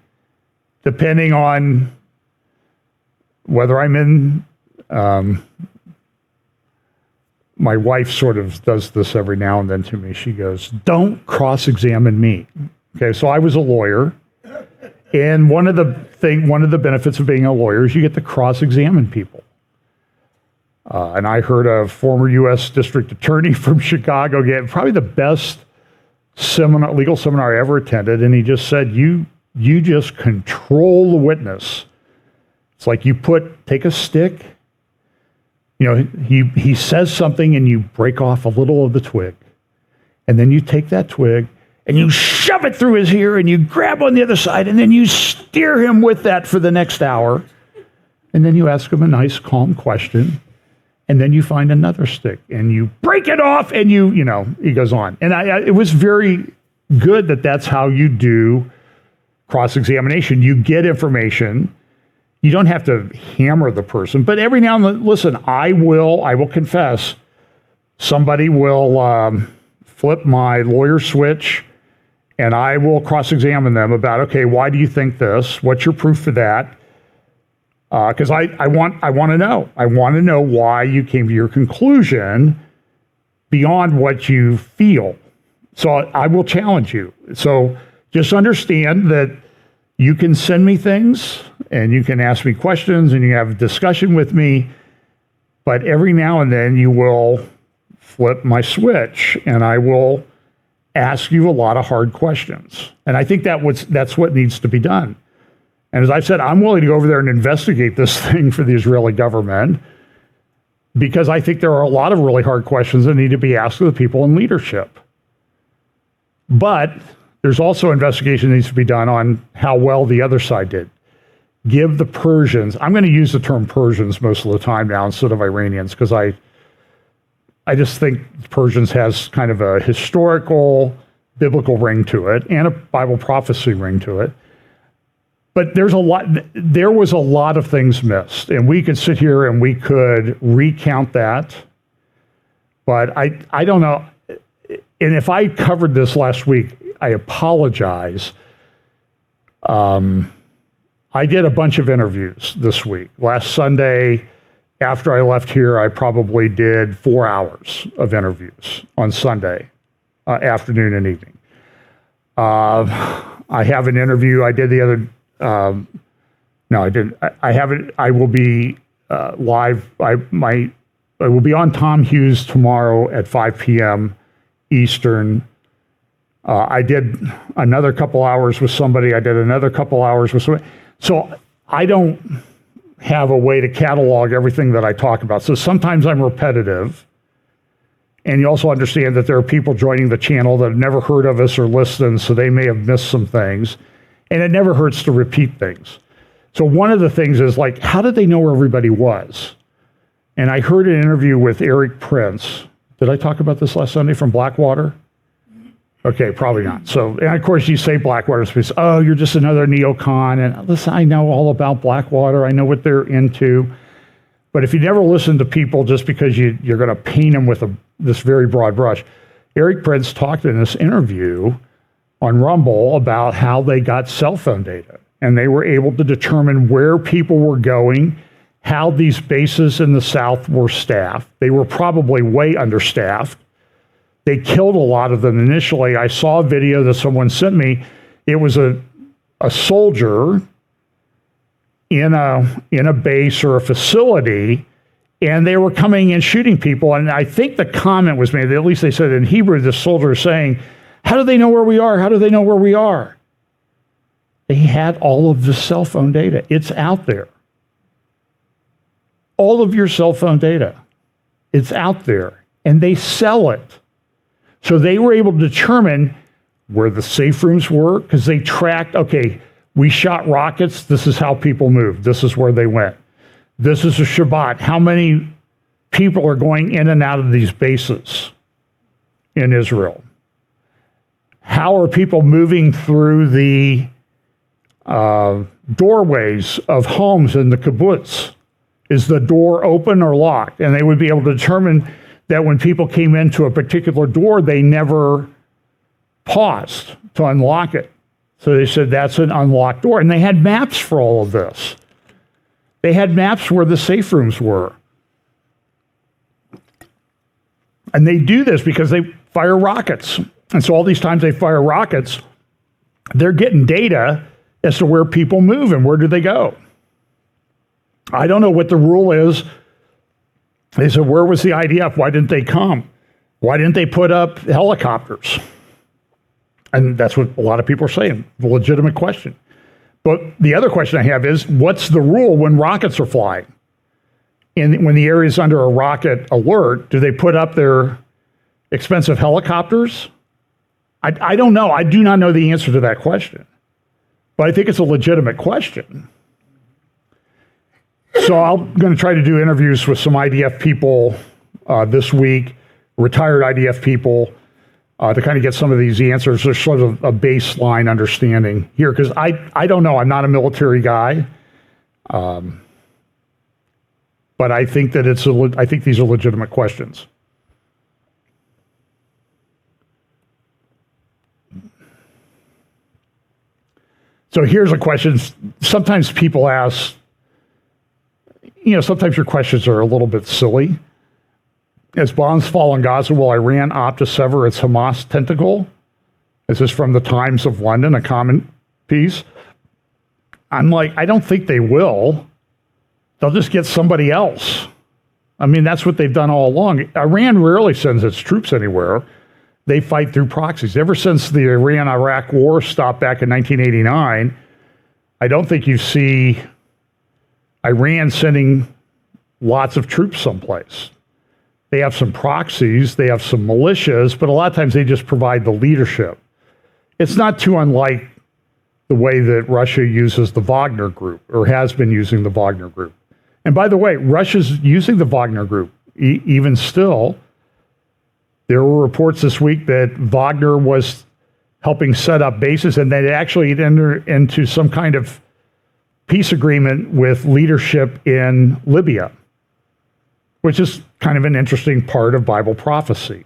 depending on whether I'm in, my wife sort of does this every now and then to me. She goes, "Don't cross-examine me." Okay, so I was a lawyer, and one of the benefits of being a lawyer is you get to cross-examine people. And I heard a former U.S. district attorney from Chicago get probably the best legal seminar I ever attended, and he just said, "You just control the witness. It's like you take a stick he says something and you break off a little of the twig. And then you take that twig and you shove it through his ear and you grab on the other side and then you steer him with that for the next hour. And then you ask him a nice, calm question. And then you find another stick and you break it off and he goes on. And it was very good that that's how you do cross-examination. You get information. You don't have to hammer the person, but every now and then, listen, I will confess, somebody will flip my lawyer switch and I will cross-examine them about, okay, why do you think this? What's your proof for that? Because I want to know. I want to know why you came to your conclusion beyond what you feel. So I will challenge you. So just understand that you can send me things and you can ask me questions and you have a discussion with me, but every now and then you will flip my switch and I will ask you a lot of hard questions. And I think that's what needs to be done. And as I said, I'm willing to go over there and investigate this thing for the Israeli government because I think there are a lot of really hard questions that need to be asked of the people in leadership. But there's also investigation that needs to be done on how well the other side did. Give the Persians, I'm going to use the term Persians most of the time now instead of Iranians because I just think Persians has kind of a historical, biblical ring to it and a Bible prophecy ring to it. But there was a lot of things missed, and we could sit here and we could recount that. But I don't know. And if I covered this last week, I apologize. I did a bunch of interviews this week. Last Sunday, after I left here, I probably did 4 hours of interviews on Sunday, afternoon and evening. I have an interview I did the other. No, I didn't. I haven't. I will be live. I will be on Tom Hughes tomorrow at 5 p.m. Eastern. I did another couple hours with somebody. I did another couple hours with somebody. So I don't have a way to catalog everything that I talk about. So sometimes I'm repetitive. And you also understand that there are people joining the channel that have never heard of us or listened, so they may have missed some things. And it never hurts to repeat things. So one of the things is like, how did they know where everybody was? And I heard an interview with Eric Prince. Did I talk about this last Sunday from Blackwater? Okay, probably not. So, and of course you say Blackwater, so oh, you're just another neocon. And listen, I know all about Blackwater. I know what they're into. But if you never listen to people just because you're going to paint them with this very broad brush, Eric Prince talked in this interview on Rumble about how they got cell phone data. And they were able to determine where people were going, how these bases in the South were staffed. They were probably way understaffed. They killed a lot of them initially. I saw a video that someone sent me. It was a soldier in a base or a facility, and they were coming and shooting people. And I think the comment was made, at least they said in Hebrew, the soldier is saying, how do they know where we are? How do they know where we are? They had all of the cell phone data. It's out there. All of your cell phone data. It's out there. And they sell it. So they were able to determine where the safe rooms were because they tracked, okay, we shot rockets. This is how people moved. This is where they went. This is a Shabbat. How many people are going in and out of these bases in Israel? How are people moving through the doorways of homes in the kibbutz? Is the door open or locked? And they would be able to determine that when people came into a particular door, they never paused to unlock it. So they said that's an unlocked door. And they had maps for all of this. They had maps where the safe rooms were. And they do this because they fire rockets. And so all these times they fire rockets, they're getting data as to where people move and where do they go. I don't know what the rule is. They said, where was the IDF? Why didn't they come? Why didn't they put up helicopters? And that's what a lot of people are saying, a legitimate question. But the other question I have is, what's the rule when rockets are flying? And when the area is under a rocket alert, do they put up their expensive helicopters? I don't know. I do not know the answer to that question. But I think it's a legitimate question. So I'm going to try to do interviews with some IDF people this week, retired IDF people, to kind of get some of these answers. There's sort of a baseline understanding here, because I don't know. I'm not a military guy. But I think that I think these are legitimate questions. So here's a question. Sometimes people ask, sometimes your questions are a little bit silly. As bombs fall on Gaza, will Iran opt to sever its Hamas tentacle? This is from the Times of London, a comment piece. I'm like, I don't think they will. They'll just get somebody else. I mean, that's what they've done all along. Iran rarely sends its troops anywhere. They fight through proxies. Ever since the Iran-Iraq war stopped back in 1989, I don't think you see Iran sending lots of troops someplace. They have some proxies, they have some militias, but a lot of times they just provide the leadership. It's not too unlike the way that Russia uses the Wagner Group, or has been using the Wagner Group. And by the way, Russia's using the Wagner Group. Even still, there were reports this week that Wagner was helping set up bases, and they actually entered into some kind of peace agreement with leadership in Libya, which is kind of an interesting part of Bible prophecy.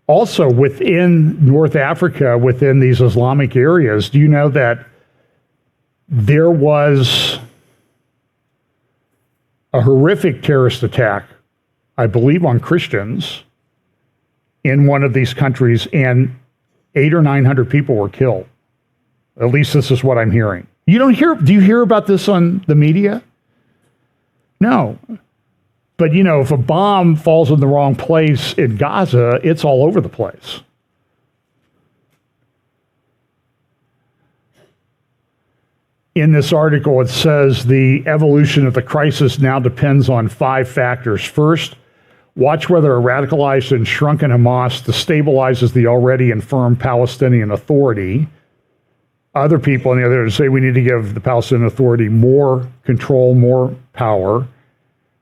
Also, within North Africa, within these Islamic areas, do you know that there was a horrific terrorist attack, I believe, on Christians in one of these countries, and 800 or 900 people were killed. At least this is what I'm hearing. Do you hear about this on the media? No. But, if a bomb falls in the wrong place in Gaza, it's all over the place. In this article, it says the evolution of the crisis now depends on 5 factors. First, watch whether a radicalized and shrunken Hamas destabilizes the already infirm Palestinian Authority. Other people on the other hand say we need to give the Palestinian Authority more control, more power.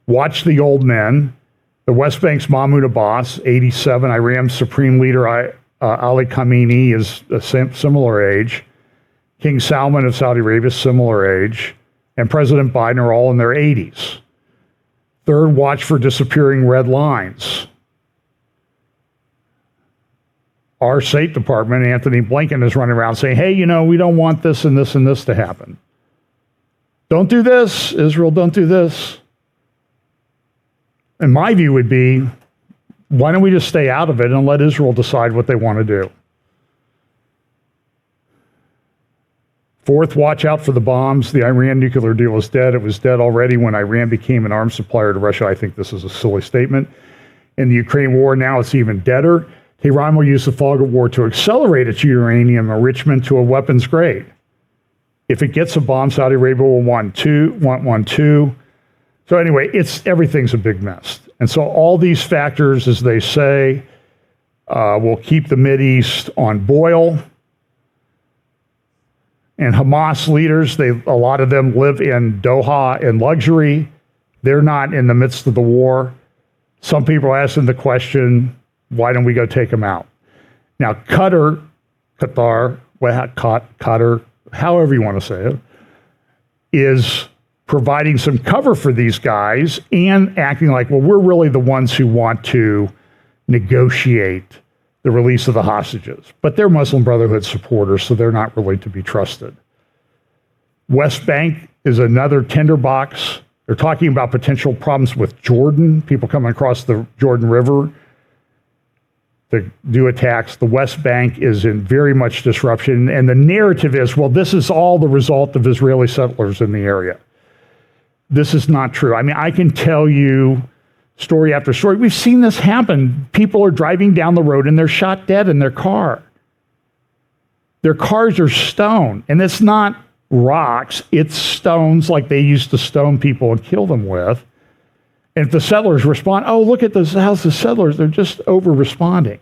Watch the old men. The West Bank's Mahmoud Abbas, 87. Iran's Supreme Leader Ali Khamenei is a similar age. King Salman of Saudi Arabia, similar age. And President Biden are all in their 80s. Third, watch for disappearing red lines. Our State Department, Anthony Blinken, is running around saying, hey, we don't want this and this and this to happen. Don't do this, Israel, don't do this. And my view would be, why don't we just stay out of it and let Israel decide what they want to do? Fourth, watch out for the bombs. The Iran nuclear deal is dead. It was dead already when Iran became an arms supplier to Russia. I think this is a silly statement. In the Ukraine war, now it's even deader. Iran will use the fog of war to accelerate its uranium enrichment to a weapons grade. If it gets a bomb, Saudi Arabia will want one too. So anyway, everything's a big mess. And so all these factors, as they say, will keep the Mideast on boil. And Hamas leaders, a lot of them live in Doha in luxury. They're not in the midst of the war. Some people are asking the question, why don't we go take them out? Now, Qatar, however you want to say it, is providing some cover for these guys and acting like, well, we're really the ones who want to negotiate the release of the hostages. But they're Muslim Brotherhood supporters, so they're not really to be trusted. West Bank is another tinderbox. They're talking about potential problems with Jordan, people coming across the Jordan River to do attacks. The West Bank is in very much disruption. And the narrative is, well, this is all the result of Israeli settlers in the area. This is not true. I mean, I can tell you story after story. We've seen this happen. People are driving down the road and they're shot dead in their car. Their cars are stone. And it's not rocks, it's stones like they used to stone people and kill them with. And if the settlers respond, oh, look at this, how's the settlers? They're just over-responding.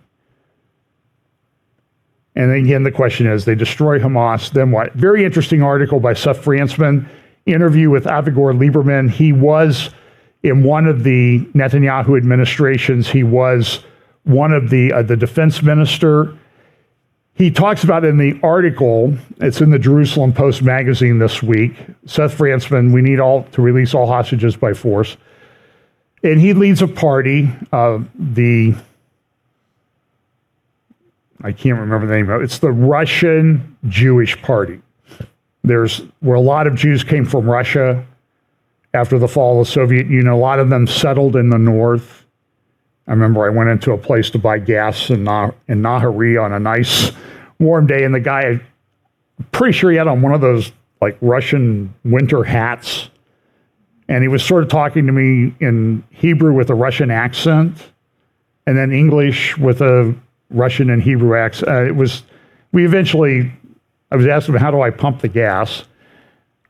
And then again, the question is, they destroy Hamas, then what? Very interesting article by Seth Frantzman, interview with Avigdor Lieberman. He was in one of the Netanyahu administrations. He was one of the defense minister. He talks about in the article, it's in the Jerusalem Post magazine this week, Seth Frantzman, we need to release all hostages by force. And he leads a party, I can't remember the name of it. It's the Russian Jewish Party. Where a lot of Jews came from Russia after the fall of the Soviet Union. A lot of them settled in the north. I remember I went into a place to buy gas in Nahari on a nice warm day, and the guy, I'm pretty sure he had on one of those like Russian winter hats, and he was sort of talking to me in Hebrew with a Russian accent, and then English with a Russian and Hebrew accent. I was asking him, how do I pump the gas?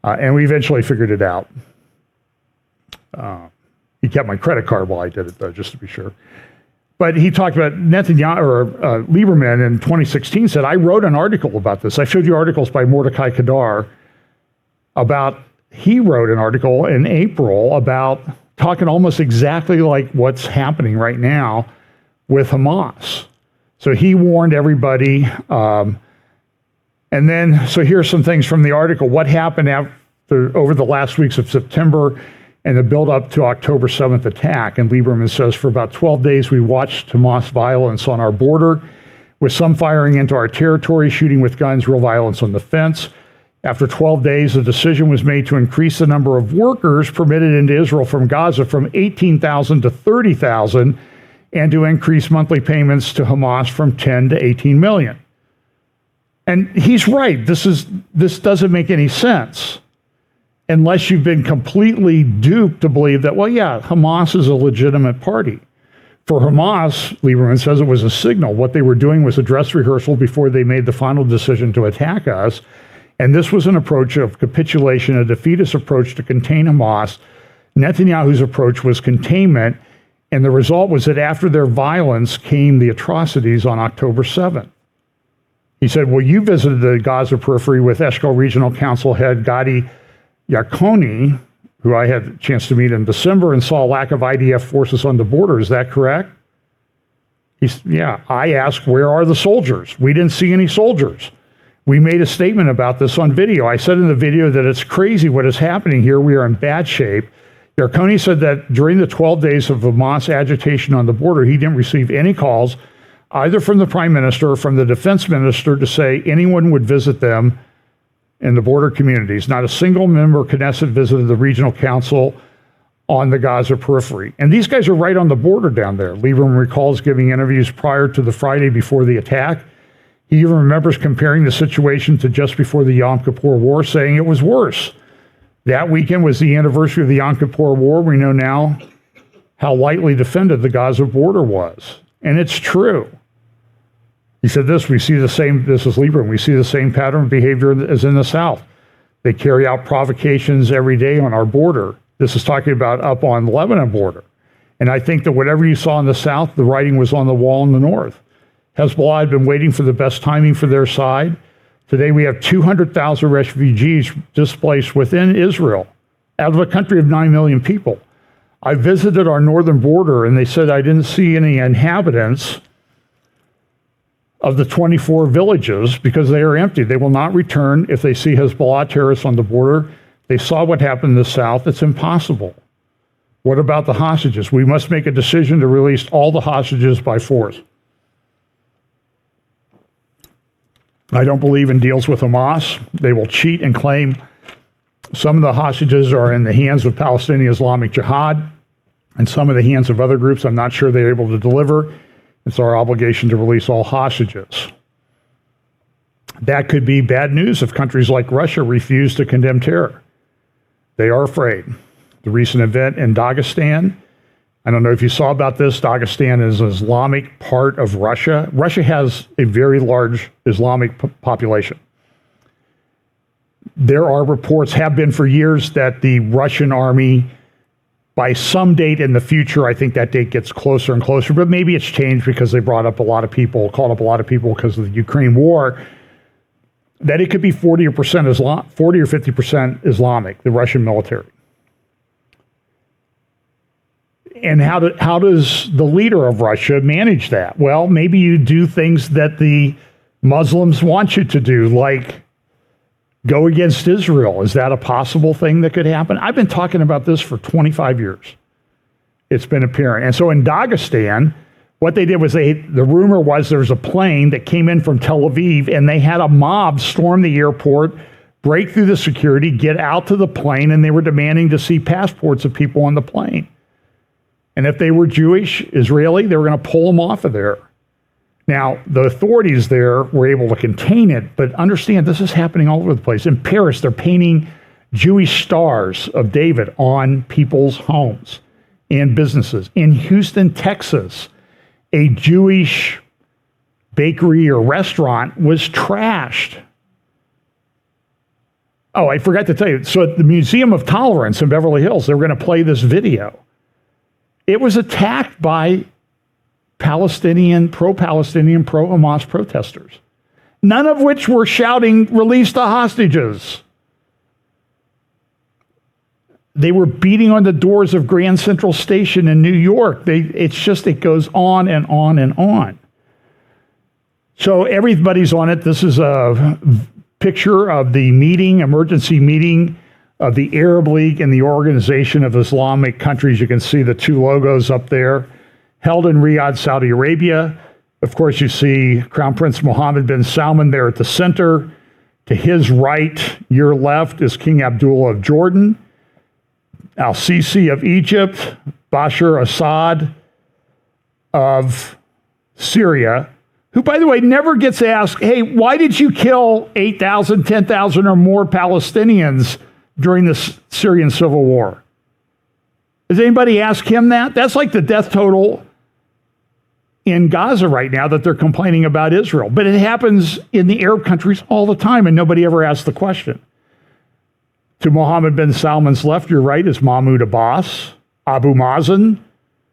And we eventually figured it out. He kept my credit card while I did it, though, just to be sure. But he talked about Lieberman in 2016 said, I wrote an article about this. I showed you articles by Mordecai Kadar he wrote an article in April about talking almost exactly like what's happening right now with Hamas. So he warned everybody. So here's some things from the article. What happened over the last weeks of September and the build up to October 7th attack? And Lieberman says, for about 12 days, we watched Hamas violence on our border, with some firing into our territory, shooting with guns, real violence on the fence. After 12 days, the decision was made to increase the number of workers permitted into Israel from Gaza from 18,000 to 30,000, and to increase monthly payments to Hamas from 10 to 18 million. And he's right. This doesn't make any sense unless you've been completely duped to believe that, well, yeah, Hamas is a legitimate party. For Hamas, Lieberman says it was a signal. What they were doing was a dress rehearsal before they made the final decision to attack us. And this was an approach of capitulation, a defeatist approach to contain Hamas. Netanyahu's approach was containment. And the result was that after their violence came the atrocities on October 7th. He said, well, you visited the Gaza periphery with Eshkol Regional Council head Gadi Yarkoni, who I had a chance to meet in December, and saw a lack of IDF forces on the border. Is that correct? Yeah. I asked, where are the soldiers? We didn't see any soldiers. We made a statement about this on video. I said in the video that it's crazy what is happening here. We are in bad shape. Yarkoni said that during the 12 days of Hamas agitation on the border, he didn't receive any calls, either from the prime minister or from the defense minister, to say anyone would visit them in the border communities. Not a single member of Knesset visited the regional council on the Gaza periphery. And these guys are right on the border down there. Lieberman recalls giving interviews prior to the Friday before the attack. He even remembers comparing the situation to just before the Yom Kippur War, saying it was worse. That weekend was the anniversary of the Yom Kippur War. We know now how lightly defended the Gaza border was. And it's true. He said this is Lieberman, we see the same pattern of behavior as in the South. They carry out provocations every day on our border. This is talking about up on the Lebanon border. And I think that whatever you saw in the South, the writing was on the wall in the North. Hezbollah had been waiting for the best timing for their side. Today we have 200,000 refugees displaced within Israel, out of a country of 9 million people. I visited our northern border, and they said I didn't see any inhabitants of the 24 villages because they are empty. They will not return if they see Hezbollah terrorists on the border. They saw what happened in the South. It's impossible. What about the hostages? We must make a decision to release all the hostages by force. I don't believe in deals with Hamas. They will cheat and claim some of the hostages are in the hands of Palestinian Islamic Jihad and some of the hands of other groups I'm not sure they're able to deliver. It's our obligation to release all hostages. That could be bad news if countries like Russia refuse to condemn terror. They are afraid. The recent event in Dagestan, I don't know if you saw about this. Dagestan is an Islamic part of Russia. Russia has a very large Islamic population. There are reports, have been for years, that the Russian army by some date in the future, I think that date gets closer and closer, but maybe it's changed because they called up a lot of people because of the Ukraine war, that it could be 40 or 50% Islamic, the Russian military. And how does the leader of Russia manage that? Well, maybe you do things that the Muslims want you to do, like go against Israel. Is that a possible thing that could happen? I've been talking about this for 25 years. It's been apparent. And so in Dagestan, what they did was the rumor was there was a plane that came in from Tel Aviv, and they had a mob storm the airport, break through the security, get out to the plane, and they were demanding to see passports of people on the plane. And if they were Jewish, Israeli, they were going to pull them off of there. Now, the authorities there were able to contain it, but understand this is happening all over the place. In Paris, they're painting Jewish stars of David on people's homes and businesses. In Houston, Texas, a Jewish bakery or restaurant was trashed. Oh, I forgot to tell you. So at the Museum of Tolerance in Beverly Hills, they were going to play this video. It was attacked by pro-Palestinian, pro-Hamas protesters, none of which were shouting, "Release the hostages." They were beating on the doors of Grand Central Station in New York. It goes on and on and on. So everybody's on it. This is a picture of the emergency meeting of the Arab League and the Organization of Islamic Countries. You can see the two logos up there, held in Riyadh, Saudi Arabia. Of course, you see Crown Prince Mohammed bin Salman there at the center. To his right, your left, is King Abdullah of Jordan, al-Sisi of Egypt, Bashar Assad of Syria, who, by the way, never gets asked, hey, why did you kill 8,000, 10,000 or more Palestinians during the Syrian civil war? Does anybody ask him that? That's like the death total in Gaza right now that they're complaining about Israel. But it happens in the Arab countries all the time, and nobody ever asks the question. To Mohammed bin Salman's left, your right, is Mahmoud Abbas, Abu Mazen,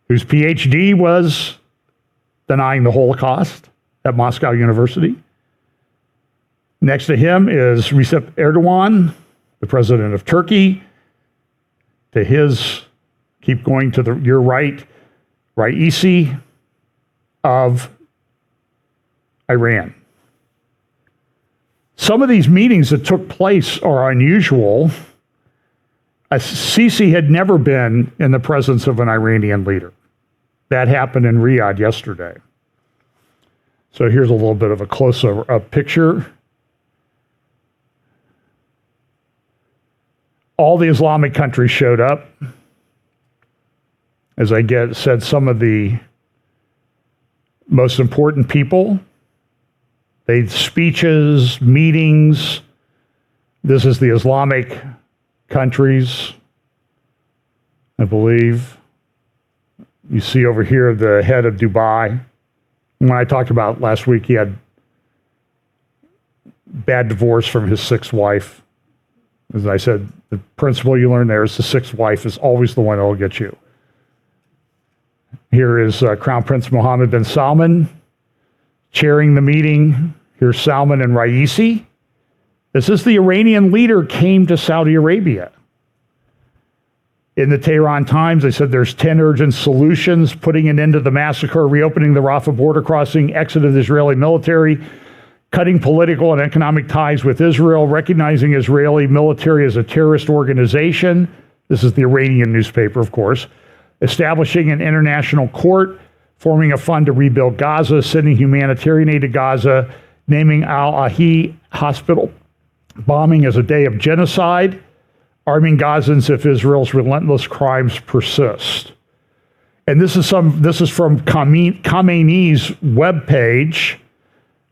whose PhD was denying the Holocaust at Moscow University. Next to him is Recep Erdogan, the president of Turkey. To his, keep going to your right, Raisi of Iran. Some of these meetings that took place are unusual. Sisi had never been in the presence of an Iranian leader. That happened in Riyadh yesterday. So here's a little bit of a close-up picture. All the Islamic countries showed up. As I said, some of the most important people. They had speeches, meetings. This is the Islamic countries, I believe. You see over here the head of Dubai. When I talked about last week, he had bad divorce from his sixth wife. As I said, the principle you learn there is the sixth wife is always the one that will get you. Here is Crown Prince Mohammed bin Salman chairing the meeting. Here's Salman and Raisi. This is the Iranian leader came to Saudi Arabia. In the Tehran Times, they said there's 10 urgent solutions: putting an end to the massacre, reopening the Rafah border crossing, exit of the Israeli military, cutting political and economic ties with Israel, recognizing Israeli military as a terrorist organization. This is the Iranian newspaper, of course. Establishing an international court, forming a fund to rebuild Gaza, sending humanitarian aid to Gaza, naming Al-Ahi Hospital bombing as a day of genocide, arming Gazans if Israel's relentless crimes persist. And this is from Khamenei's webpage.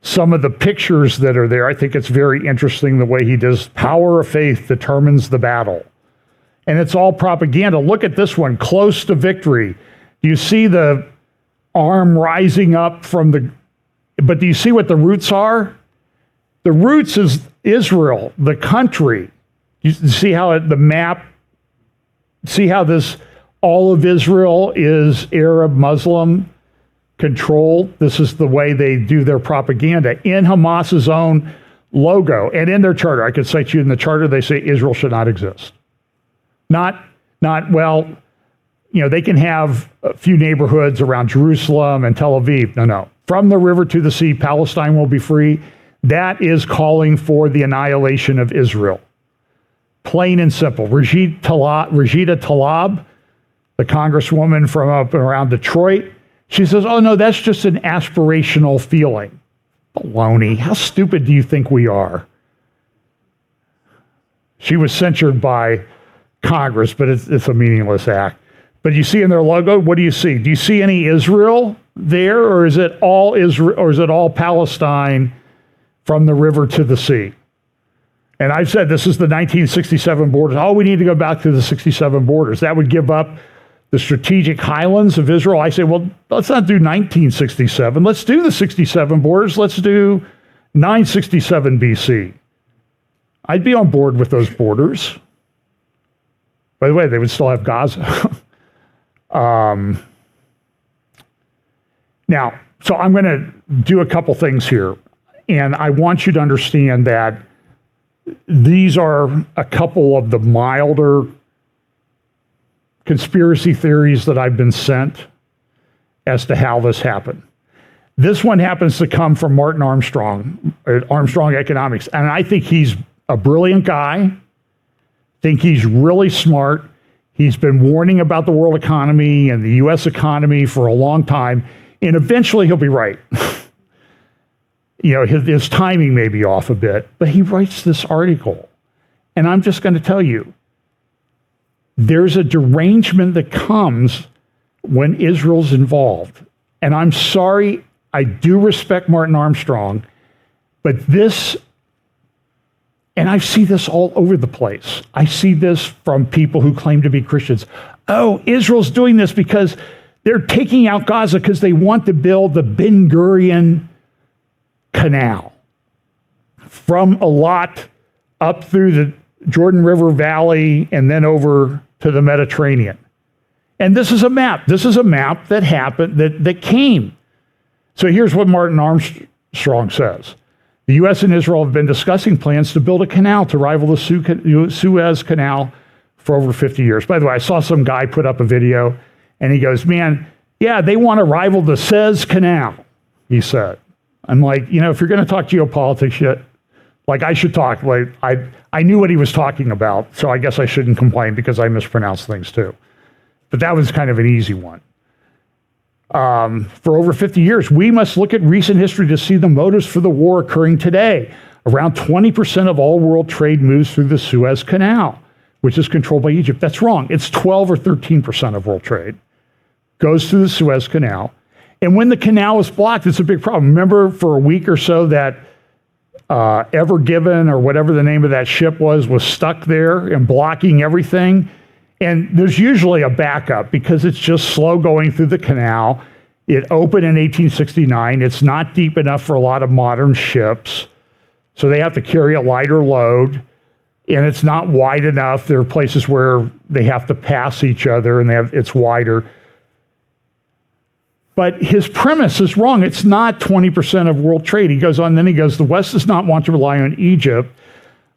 Some of the pictures that are there, I think it's very interesting the way he does. Power of faith determines the battle. And it's all propaganda. Look at this one, close to victory. Do you see the arm rising up but do you see what the roots are? The roots is Israel, the country. You see how the map, see how this all of Israel is Arab Muslim controlled. This is the way they do their propaganda in Hamas's own logo and in their charter. I could cite you in the charter, they say Israel should not exist. Not, well, they can have a few neighborhoods around Jerusalem and Tel Aviv. No. From the river to the sea, Palestine will be free. That is calling for the annihilation of Israel. Plain and simple. Rashida Tlaib, the congresswoman from up and around Detroit, she says, oh no, that's just an aspirational feeling. Baloney. How stupid do you think we are? She was censured by Congress, but it's a meaningless act. But you see in their logo, what do you see? Do you see any Israel there, or is it all Israel, or is it all Palestine from the river to the sea? And I've said this is the 1967 borders. Oh, we need to go back to the 67 borders. That would give up the strategic highlands of Israel. I say, well, let's not do 1967. Let's do the 67 borders. Let's do 967 BC. I'd be on board with those borders. By the way, they would still have Gaza. Now, so I'm going to do a couple things here. And I want you to understand that these are a couple of the milder conspiracy theories that I've been sent as to how this happened. This one happens to come from Martin Armstrong, Armstrong Economics. And I think he's a brilliant guy. I think he's really smart. He's been warning about the world economy and the U.S. economy for a long time. And eventually he'll be right. His timing may be off a bit, but he writes this article. And I'm just going to tell you, there's a derangement that comes when Israel's involved. And I'm sorry, I do respect Martin Armstrong, but this, and I see this all over the place. I see this from people who claim to be Christians. Oh, Israel's doing this because they're taking out Gaza because they want to build the Ben Gurion Canal from Eilat up through the Jordan River Valley and then over to the Mediterranean. And this is a map. This is a map that happened, that came. So here's what Martin Armstrong says. The U.S. and Israel have been discussing plans to build a canal to rival the Suez Canal for over 50 years. By the way, I saw some guy put up a video and he goes, man, yeah, they want to rival the Suez Canal, he said. I'm like, if you're going to talk geopolitics yet, like I should talk, like I knew what he was talking about, so I guess I shouldn't complain because I mispronounce things too. But that was kind of an easy one. For over 50 years, we must look at recent history to see the motives for the war occurring today. Around 20% of all world trade moves through the Suez Canal, which is controlled by Egypt. That's wrong. It's 12 or 13% of world trade goes through the Suez Canal. And when the canal is blocked, it's a big problem. Remember for a week or so that Ever Given, or whatever the name of that ship was stuck there and blocking everything. And there's usually a backup because it's just slow going through the canal. It opened in 1869. It's not deep enough for a lot of modern ships. So they have to carry a lighter load. And it's not wide enough. There are places where they have to pass each other and it's wider. But his premise is wrong. It's not 20% of world trade. He goes on, then he goes, the West does not want to rely on Egypt,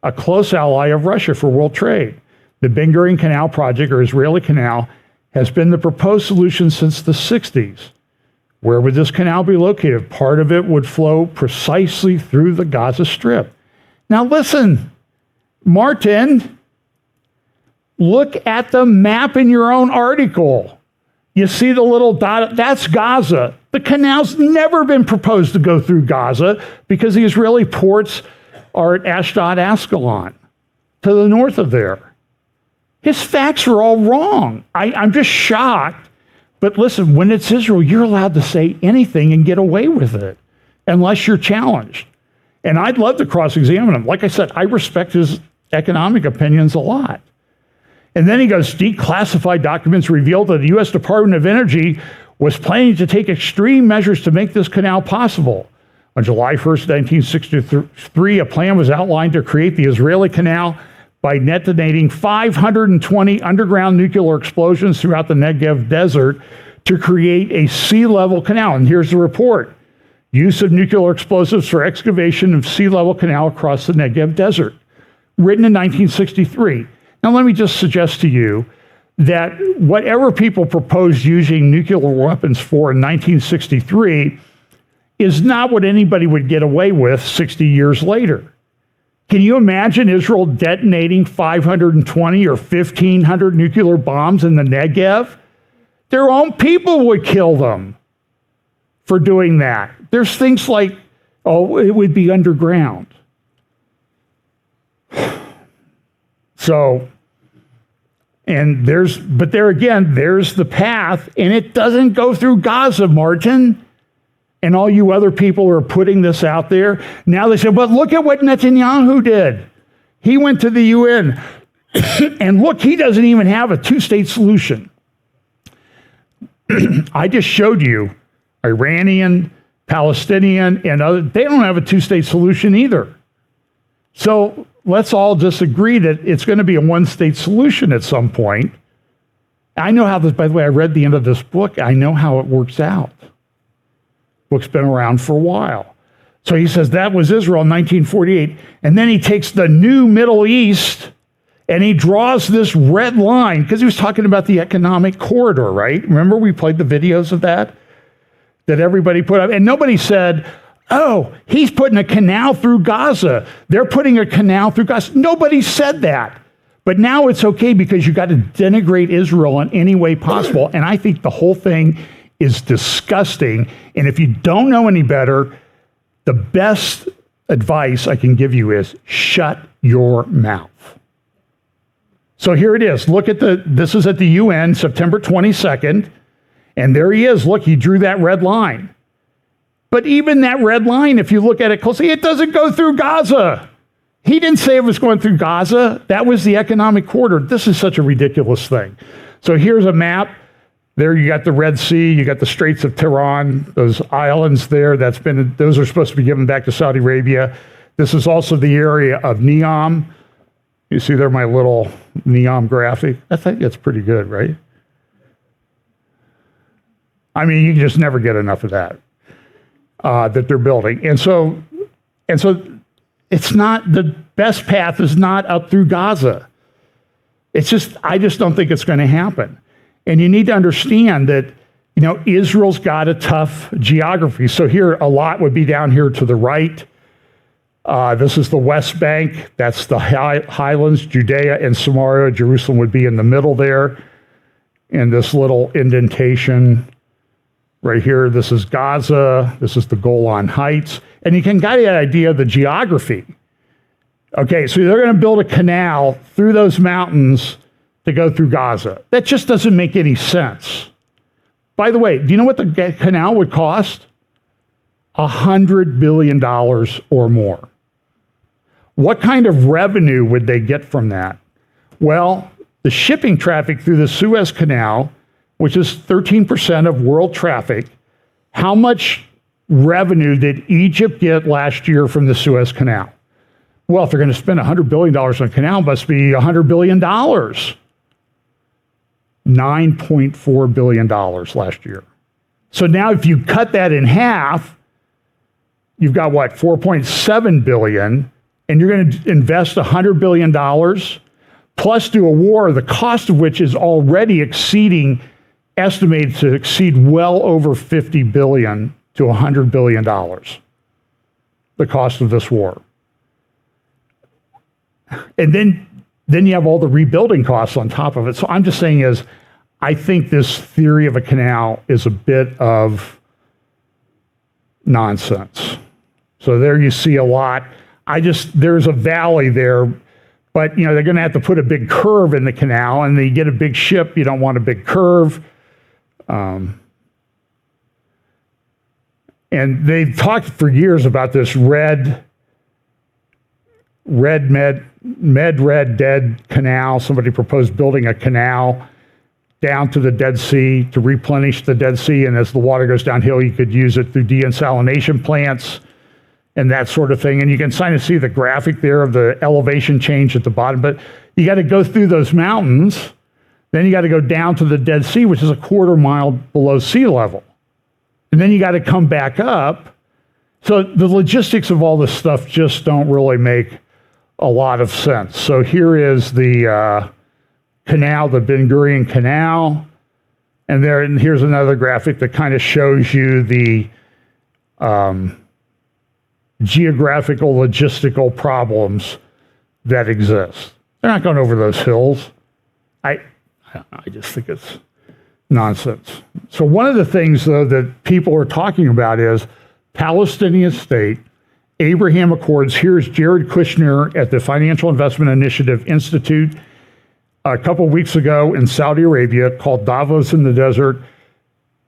a close ally of Russia, for world trade. The Ben Gurion Canal project, or Israeli Canal, has been the proposed solution since the 60s. Where would this canal be located? Part of it would flow precisely through the Gaza Strip. Now listen, Martin, look at the map in your own article. You see the little dot, that's Gaza. The canal's never been proposed to go through Gaza because the Israeli ports are at Ashdod, Ascalon, to the north of there. His facts are all wrong. I'm just shocked. But listen, when it's Israel, you're allowed to say anything and get away with it unless you're challenged. And I'd love to cross-examine him. Like I said, I respect his economic opinions a lot. And then he goes, declassified documents revealed that the U.S. Department of Energy was planning to take extreme measures to make this canal possible. On July 1st, 1963, a plan was outlined to create the Israeli Canal by detonating 520 underground nuclear explosions throughout the Negev desert to create a sea level canal. And here's the report. Use of nuclear explosives for excavation of sea level canal across the Negev desert. Written in 1963. Now let me just suggest to you that whatever people proposed using nuclear weapons for in 1963 is not what anybody would get away with 60 years later. Can you imagine Israel detonating 520 or 1,500 nuclear bombs in the Negev? Their own people would kill them for doing that. There's things like, oh, it would be underground. So, but there again, there's the path, and it doesn't go through Gaza, Martin. And all you other people are putting this out there. Now they say, but look at what Netanyahu did. He went to the UN, and look, he doesn't even have a two-state solution. I just showed you Iranian, Palestinian, and other, they don't have a two-state solution either. So let's all just agree that it's going to be a one-state solution at some point. I know how this, by the way, I read the end of this book. I know how it works out. Book's been around for a while. So he says that was Israel in 1948. And then he takes the new Middle East and he draws this red line, because he was talking about the economic corridor, right? Remember we played the videos of that everybody put up? And nobody said, oh, he's putting a canal through Gaza. They're putting a canal through Gaza. Nobody said that. But now it's okay because you got to denigrate Israel in any way possible. And I think the whole thing is disgusting. And if you don't know any better, the best advice I can give you is shut your mouth. So here it is. Look at this is at the UN, September 22nd. And there he is. Look, he drew that red line. But even that red line, if you look at it closely, it doesn't go through Gaza. He didn't say it was going through Gaza. That was the economic corridor. This is such a ridiculous thing. So here's a map. There you got the Red Sea, you got the Straits of Tiran, those islands there. Those are supposed to be given back to Saudi Arabia. This is also the area of Neom. You see there my little Neom graphic? I think that's pretty good, right? I mean, you can just never get enough of that they're building. And so it's not, the best path is not up through Gaza. I just don't think it's going to happen. And you need to understand that, Israel's got a tough geography. So here, a lot would be down here to the right. This is the West Bank. That's the highlands, Judea and Samaria. Jerusalem would be in the middle there. And this little indentation right here, this is Gaza. This is the Golan Heights. And you can get the idea of the geography. Okay, so they're going to build a canal through those mountains to go through Gaza. That just doesn't make any sense. By the way, do you know what the canal would cost? $100 billion or more. What kind of revenue would they get from that? Well, the shipping traffic through the Suez Canal, which is 13% of world traffic, how much revenue did Egypt get last year from the Suez Canal? Well, if they're going to spend $100 billion on a canal, it must be $100 billion. $9.4 billion last year. So now if you cut that in half, you've got what, 4.7 billion, and you're going to invest $100 billion, plus do a war, the cost of which is already estimated to exceed well over $50 billion to $100 billion, the cost of this war. And then you have all the rebuilding costs on top of it. So I'm just saying I think this theory of a canal is a bit of nonsense. So there you see a lot. There's a valley there, but they're going to have to put a big curve in the canal, and they get a big ship. You don't want a big curve. And they've talked for years about this red dead canal. Somebody proposed building a canal down to the Dead Sea to replenish the Dead Sea, and as the water goes downhill, you could use it through desalination plants. and that sort of thing. And you can kind of see the graphic there of the elevation change at the bottom. But you got to go through those mountains. Then you got to go down to the Dead Sea, which is a quarter mile below sea level. And then you got to come back up. So the logistics of all this stuff just don't really make a lot of sense. So here is the canal, the Ben Gurion Canal. And here's another graphic that kind of shows you the geographical, logistical problems that exist. They're not going over those hills. I just think it's nonsense. So one of the things, though, that people are talking about is Palestinian state, Abraham Accords. Here's Jared Kushner at the Financial Investment Initiative Institute a couple of weeks ago in Saudi Arabia, called Davos in the Desert.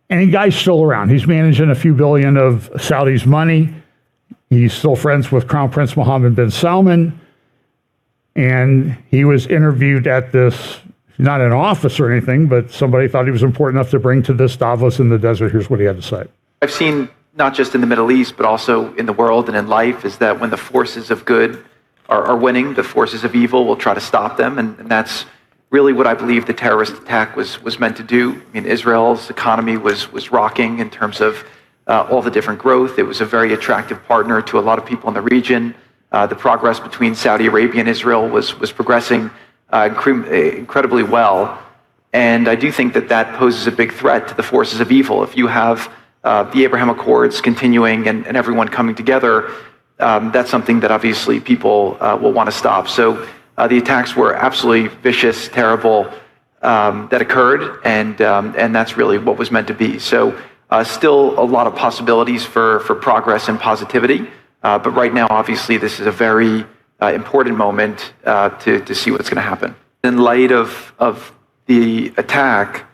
And the guy's still around. He's managing a few billion of Saudi's money. He's still friends with Crown Prince Mohammed bin Salman. And he was interviewed at this, not an office or anything, but somebody thought he was important enough to bring to this Davos in the Desert. Here's what he had to say. I've seen, not just in the Middle East, but also in the world and in life, is that when the forces of good are winning, the forces of evil will try to stop them. And that's really what I believe the terrorist attack was meant to do. I mean, Israel's economy was rocking in terms of all the different growth. It was a very attractive partner to a lot of people in the region. The progress between Saudi Arabia and Israel was progressing incredibly well. And I do think that poses a big threat to the forces of evil. If you have the Abraham Accords continuing and everyone coming together, that's something that obviously people will want to stop. So the attacks were absolutely vicious, terrible, that occurred, and that's really what was meant to be. So still a lot of possibilities for progress and positivity, but right now, obviously, this is a very important moment to see what's going to happen. In light of the attack,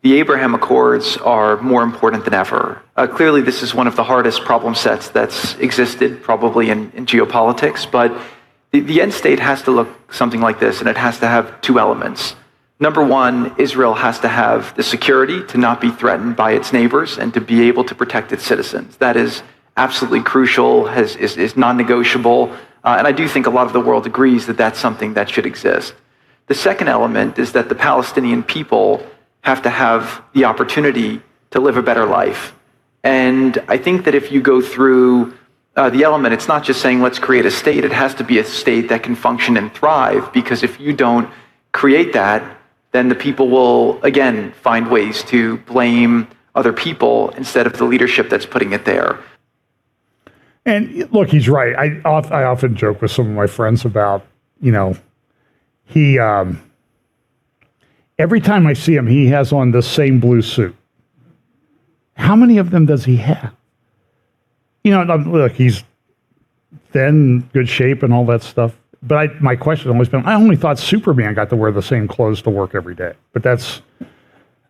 the Abraham Accords are more important than ever. Clearly, this is one of the hardest problem sets that's existed probably in geopolitics, but the end state has to look something like this, and it has to have two elements. Number one, Israel has to have the security to not be threatened by its neighbors and to be able to protect its citizens. That is absolutely crucial, is non-negotiable, and I do think a lot of the world agrees that that's something that should exist. The second element is that the Palestinian people have to have the opportunity to live a better life. And I think that if you go through the element, it's not just saying let's create a state, it has to be a state that can function and thrive, because if you don't create that, then the people will, again, find ways to blame other people instead of the leadership that's putting it there. And look, he's right. I often joke with some of my friends about, he, every time I see him, he has on the same blue suit. How many of them does he have? Look, he's thin, good shape, and all that stuff. But my question has always been, I only thought Superman got to wear the same clothes to work every day. But that's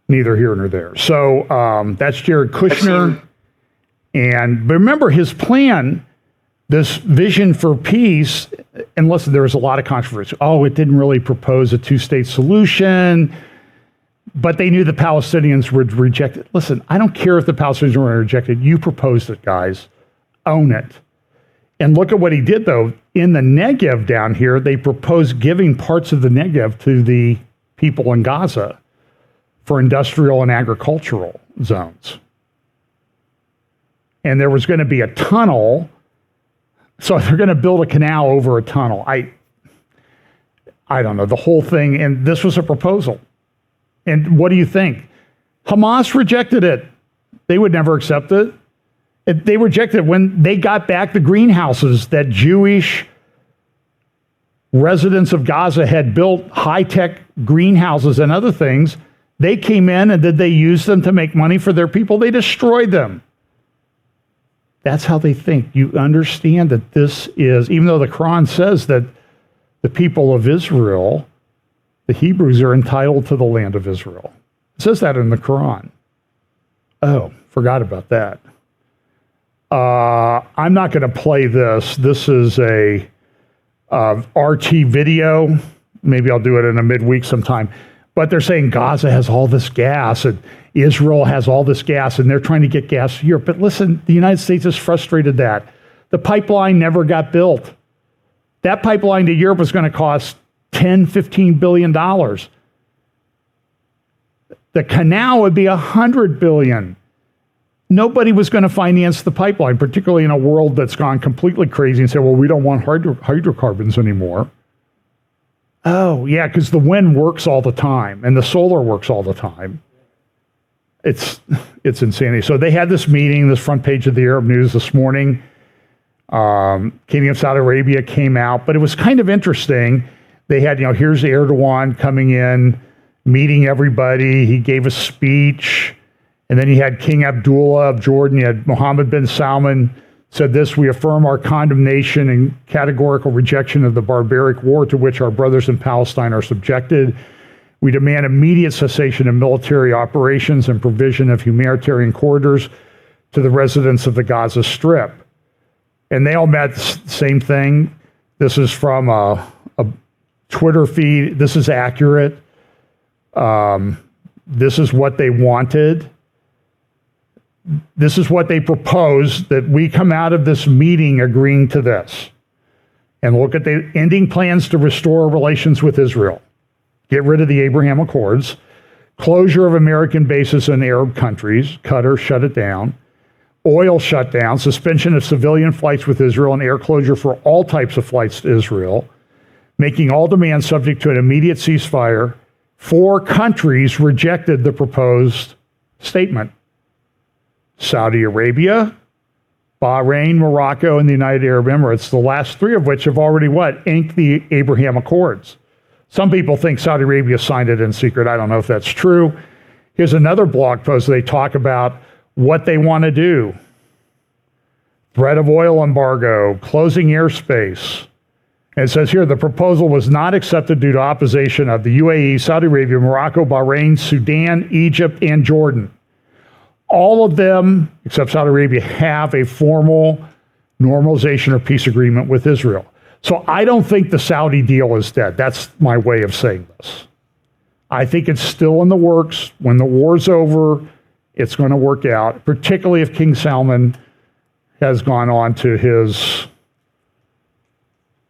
neither here nor there. So that's Jared Kushner. But remember his plan, this vision for peace, and listen, there was a lot of controversy. Oh, it didn't really propose a two-state solution, but they knew the Palestinians would reject it. Listen, I don't care if the Palestinians were rejected. You proposed it, guys. Own it. And look at what he did, though. In the Negev down here, they proposed giving parts of the Negev to the people in Gaza for industrial and agricultural zones. And there was going to be a tunnel. So they're going to build a canal over a tunnel. I don't know, the whole thing. And this was a proposal. And what do you think? Hamas rejected it. They would never accept it. They rejected it when they got back the greenhouses that Jewish residents of Gaza had built, high-tech greenhouses and other things. They came in, and did they use them to make money for their people? They destroyed them. That's how they think. You understand that this is, even though the Quran says that the people of Israel, the Hebrews, are entitled to the land of Israel. It says that in the Quran. Oh, forgot about that. I'm not going to play this. This is a RT video. Maybe I'll do it in a midweek sometime. But they're saying Gaza has all this gas and Israel has all this gas, and they're trying to get gas to Europe. But listen, the United States has frustrated that. The pipeline never got built. That pipeline to Europe was going to cost $10, $15 billion. The canal would be $100 billion. Nobody was going to finance the pipeline, particularly in a world that's gone completely crazy and said, well, we don't want hydrocarbons anymore. Oh, yeah, because the wind works all the time and the solar works all the time. It's insanity. So they had this meeting, this front page of the Arab News this morning. King of Saudi Arabia came out, but it was kind of interesting. They had, here's Erdogan coming in, meeting everybody. He gave a speech. And then you had King Abdullah of Jordan. You had Mohammed bin Salman said this: we affirm our condemnation and categorical rejection of the barbaric war to which our brothers in Palestine are subjected. We demand immediate cessation of military operations and provision of humanitarian corridors to the residents of the Gaza Strip. And they all meant the same thing. This is from a Twitter feed. This is accurate. This is what they wanted. This is what they proposed, that we come out of this meeting agreeing to this and look at the ending plans to restore relations with Israel, get rid of the Abraham Accords, closure of American bases in Arab countries, Qatar, shut it down, oil shutdown, suspension of civilian flights with Israel, and air closure for all types of flights to Israel, making all demands subject to an immediate ceasefire. 4 countries rejected the proposed statement: Saudi Arabia, Bahrain, Morocco, and the United Arab Emirates, the last 3 of which have already inked the Abraham Accords. Some people think Saudi Arabia signed it in secret. I don't know if that's true. Here's another blog post. They talk about what they want to do: threat of oil embargo, closing airspace. And it says here, the proposal was not accepted due to opposition of the UAE, Saudi Arabia, Morocco, Bahrain, Sudan, Egypt, and Jordan. All of them, except Saudi Arabia, have a formal normalization or peace agreement with Israel. So I don't think the Saudi deal is dead. That's my way of saying this. I think it's still in the works. When the war's over, it's going to work out, particularly if King Salman has gone on to his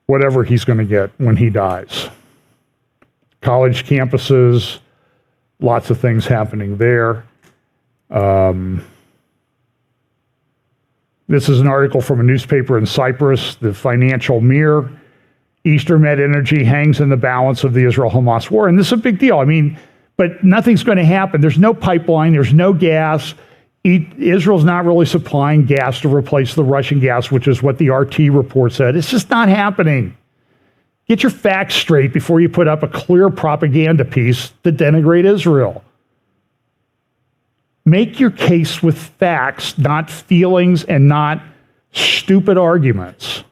whatever he's going to get when he dies. College campuses, lots of things happening there. This is an article from a newspaper in Cyprus, the Financial Mirror. Eastern Med Energy hangs in the balance of the Israel-Hamas war. And this is a big deal. But nothing's going to happen. There's no pipeline. There's no gas. Israel's not really supplying gas to replace the Russian gas, which is what the RT report said. It's just not happening. Get your facts straight before you put up a clear propaganda piece to denigrate Israel. Make your case with facts, not feelings and not stupid arguments.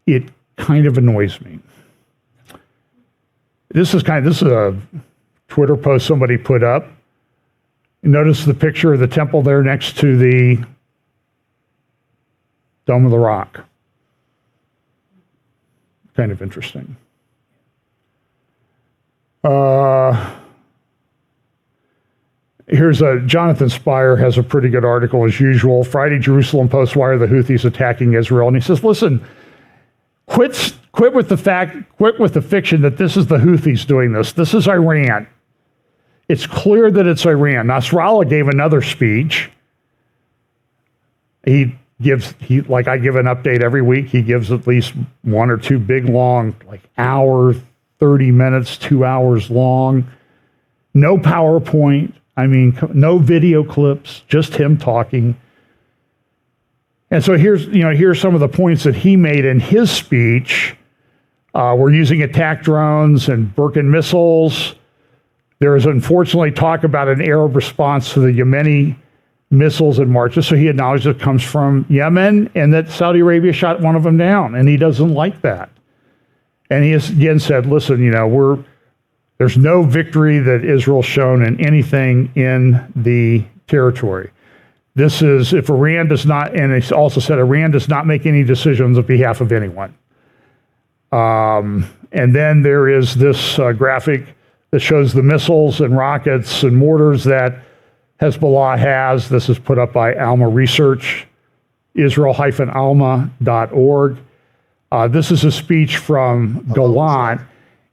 It kind of annoys me. This is a Twitter post somebody put up. Notice the picture of the temple there next to the Dome of the Rock. Kind of interesting. Here's Jonathan Spire has a pretty good article as usual. Friday, Jerusalem Post, why are the Houthis attacking Israel? And he says, listen, quit with the fiction that this is the Houthis doing this. This is Iran. It's clear that it's Iran. Nasrallah gave another speech. Like I give an update every week. He gives at least 1 or 2 big, long, hour, 30 minutes, 2 hours long. No PowerPoint. No video clips, just him talking. And so here's some of the points that he made in his speech. We're using attack drones and Birkin missiles. There is unfortunately talk about an Arab response to the Yemeni missiles and marches. So he acknowledged it comes from Yemen and that Saudi Arabia shot one of them down, and he doesn't like that. And he has again said, listen, there's no victory that Israel's shown in anything in the territory. This is, if Iran does not, and he also said Iran does not make any decisions on behalf of anyone. And then there is this graphic that shows the missiles and rockets and mortars that Hezbollah has. This is put up by Alma Research. israel-alma.org. This is a speech from Gallant.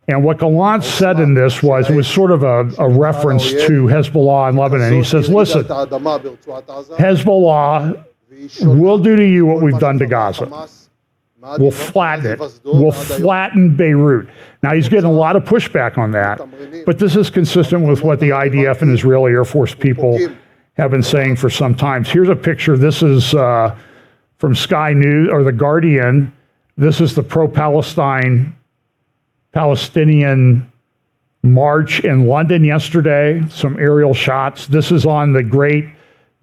And what Gallant said in this was, it was sort of a reference to Hezbollah in Lebanon. He says, listen, Hezbollah will do to you what we've done to Gaza. We'll flatten it. We'll flatten Beirut. Now, he's getting a lot of pushback on that, but this is consistent with what the IDF and Israeli Air Force people have been saying for some time. Here's a picture. This is from Sky News, or The Guardian. This is the Palestinian march in London yesterday, some aerial shots. This is on the great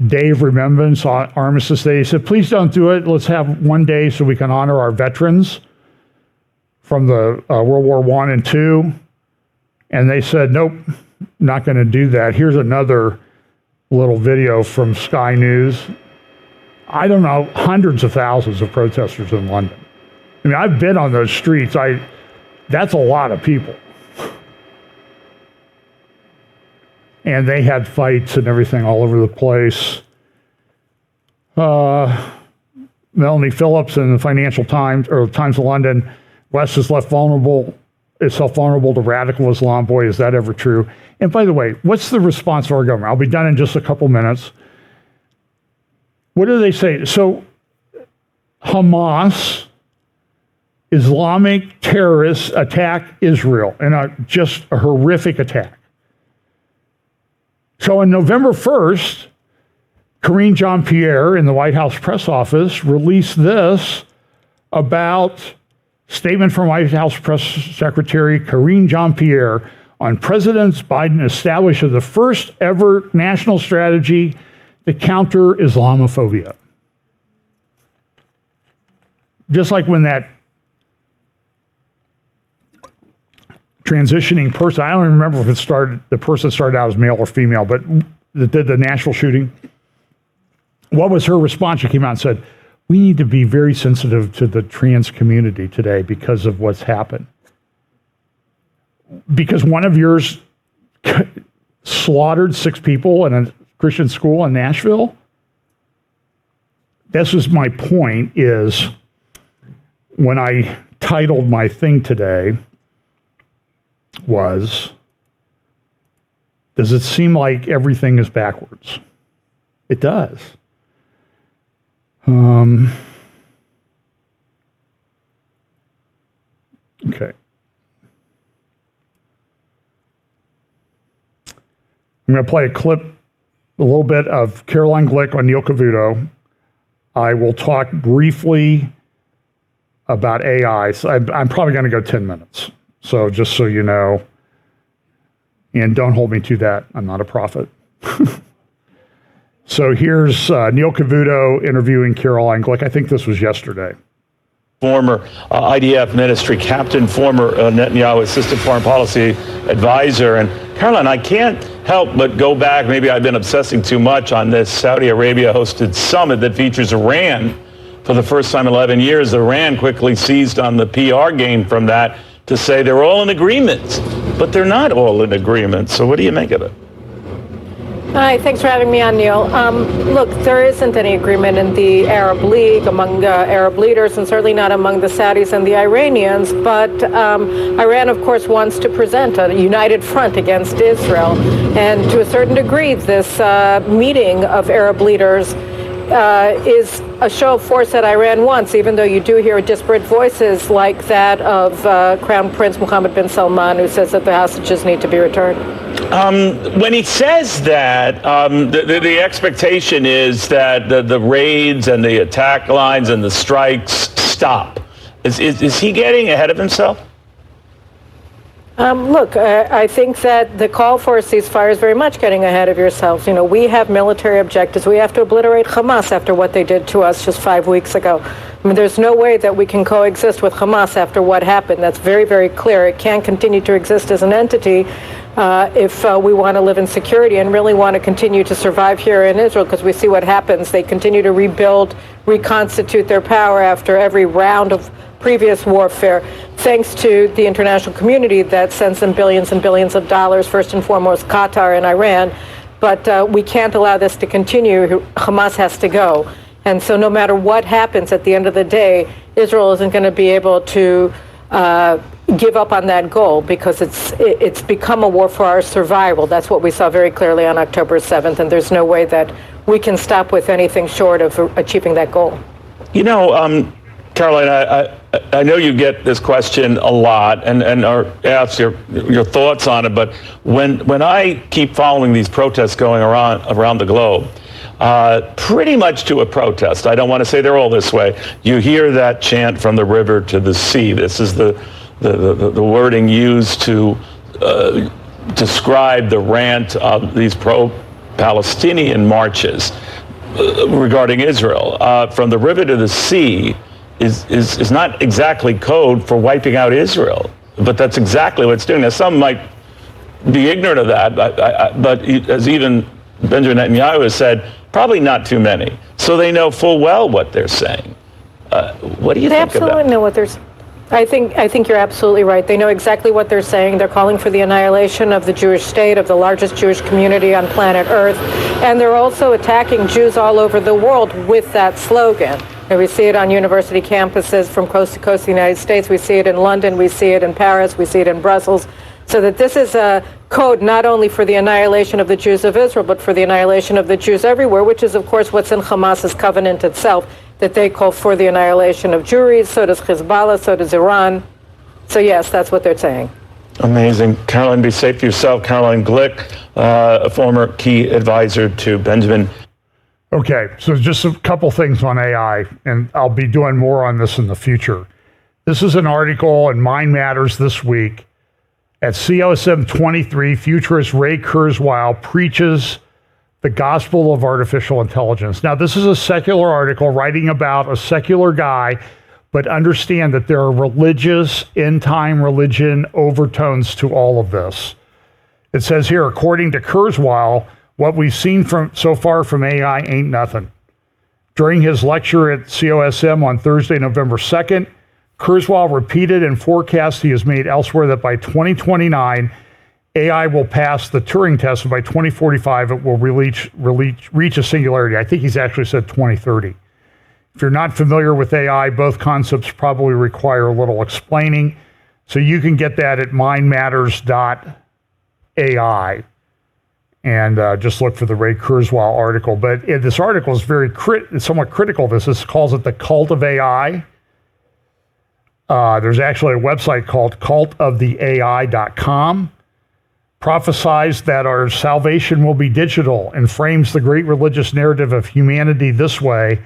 Day of Remembrance, on Armistice Day. He said, please don't do it. Let's have one day so we can honor our veterans from the World War I and II. And they said, nope, not going to do that. Here's another little video from Sky News. I don't know, hundreds of thousands of protesters in London. I mean, I've been on those streets. That's a lot of people. And they had fights and everything all over the place. Melanie Phillips in the Financial Times, or Times of London, West is vulnerable to radical Islam. Boy, is that ever true. And by the way, what's the response of our government? I'll be done in just a couple minutes. What do they say? So Hamas, Islamic terrorists, attack Israel in just a horrific attack. So on November 1st, Karine Jean-Pierre in the White House press office released this about statement from White House Press Secretary Karine Jean-Pierre on President Biden establishes the first ever national strategy to counter Islamophobia. Just like when that transitioning person, I don't even remember if the person started out as male or female, but that did the Nashville shooting. What was her response? She came out and said, we need to be very sensitive to the trans community today because of what's happened. Because one of yours slaughtered 6 people in a Christian school in Nashville. This is my point, is when I titled my thing today, was, does it seem like everything is backwards? It does. Okay. I'm going to play a clip, a little bit of Caroline Glick on Neil Cavuto. I will talk briefly about AI. So I'm probably going to go 10 minutes. So just so you know, and don't hold me to that. I'm not a prophet. So here's Neil Cavuto interviewing Caroline Glick. I think this was yesterday. Former IDF ministry captain, former Netanyahu assistant foreign policy advisor. And Caroline, I can't help but go back. Maybe I've been obsessing too much on this Saudi Arabia hosted summit that features Iran for the first time in 11 years. Iran quickly seized on the PR gain from that to say they're all in agreement, but they're not all in agreement. So what do you make of it? Hi, thanks for having me on, Neil. Look, there isn't any agreement in the Arab League among Arab leaders, and certainly not among the Saudis and the Iranians. But Iran, of course, wants to present a united front against Israel. And to a certain degree, this meeting of Arab leaders is a show of force that Iran wants, even though you do hear disparate voices like that of Crown Prince Mohammed bin Salman, who says that the hostages need to be returned. When he says that, the expectation is that the raids and the attack lines and the strikes stop. Is he getting ahead of himself? Look, I think that the call for a ceasefire is very much getting ahead of yourselves. You know, we have military objectives. We have to obliterate Hamas after what they did to us just 5 weeks ago. I mean, there's no way that we can coexist with Hamas after what happened. That's very, very clear. It can't continue to exist as an entity if we want to live in security and really want to continue to survive here in Israel, because we see what happens. They continue to rebuild, reconstitute their power after every round of previous warfare, thanks to the international community that sends them billions and billions of dollars, first and foremost Qatar and Iran. But we can't allow this to continue. Hamas has to go. And so no matter what happens at the end of the day, Israel isn't going to be able to give up on that goal, because it's become a war for our survival. That's what we saw very clearly on October 7th, and there's no way that we can stop with anything short of achieving that goal. You know, Caroline, I know you get this question a lot and are asked your thoughts on it, but when I keep following these protests going around the globe, pretty much to a protest, I don't want to say they're all this way, you hear that chant from the river to the sea. This is the wording used to describe the rant of these pro-Palestinian marches regarding Israel. From the river to the sea is not exactly code for wiping out Israel, but that's exactly what it's doing. Now, some might be ignorant of that, but as even Benjamin Netanyahu has said, probably not too many. So they know full well what they're saying. What do you think of that? They absolutely know what they're saying. I think you're absolutely right. They know exactly what they're saying. They're calling for the annihilation of the Jewish state, of the largest Jewish community on planet Earth. And they're also attacking Jews all over the world with that slogan. And we see it on university campuses from coast to coast of the United States. We see it in London. We see it in Paris. We see it in Brussels. So that this is a code not only for the annihilation of the Jews of Israel, but for the annihilation of the Jews everywhere, which is, of course, what's in Hamas's covenant itself, that they call for the annihilation of Jewry. So does Hezbollah, so does Iran. So yes, that's what they're saying. Amazing. Caroline, be safe yourself. Caroline Glick, a former key advisor to Benjamin. Okay, so just a couple things on AI, and I'll be doing more on this in the future. This is an article in Mind Matters this week. At COSM 23, futurist Ray Kurzweil preaches the gospel of artificial intelligence. Now, this is a secular article writing about a secular guy, but understand that there are religious, end-time religion overtones to all of this. It says here, according to Kurzweil, what we've seen so far from AI ain't nothing. During his lecture at COSM on Thursday, November 2nd, Kurzweil repeated and forecast he has made elsewhere that by 2029, AI will pass the Turing test, and by 2045, it will reach a singularity. I think he's actually said 2030. If you're not familiar with AI, both concepts probably require a little explaining. So you can get that at mindmatters.ai and just look for the Ray Kurzweil article. But this article is somewhat critical. This calls it the cult of AI. There's actually a website called cultoftheai.com. Prophesies that our salvation will be digital and frames the great religious narrative of humanity this way.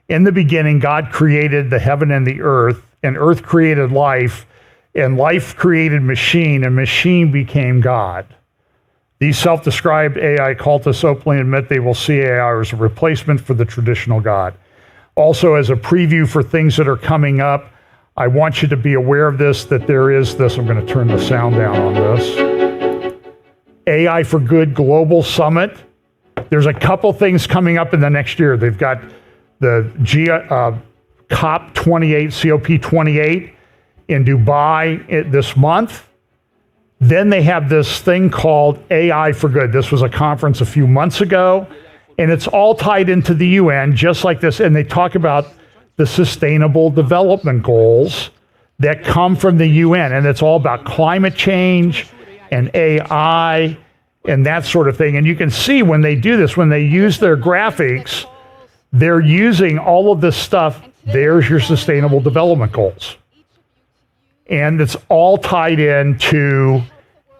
In the beginning, God created the heaven and the earth created life, and life created machine, and machine became God. These self-described AI cultists openly admit they will see AI as a replacement for the traditional God. Also, as a preview for things that are coming up, I want you to be aware of this, that there is this. I'm going to turn the sound down on this. AI for Good Global Summit. There's a couple things coming up in the next year. They've got the COP28 in Dubai this month. Then they have this thing called AI for Good. This was a conference a few months ago, and it's all tied into the UN, just like this. And they talk about the Sustainable Development Goals that come from the UN, and it's all about climate change and AI and that sort of thing. And you can see when they do this, when they use their graphics, they're using all of this stuff. There's your Sustainable Development Goals. And it's all tied into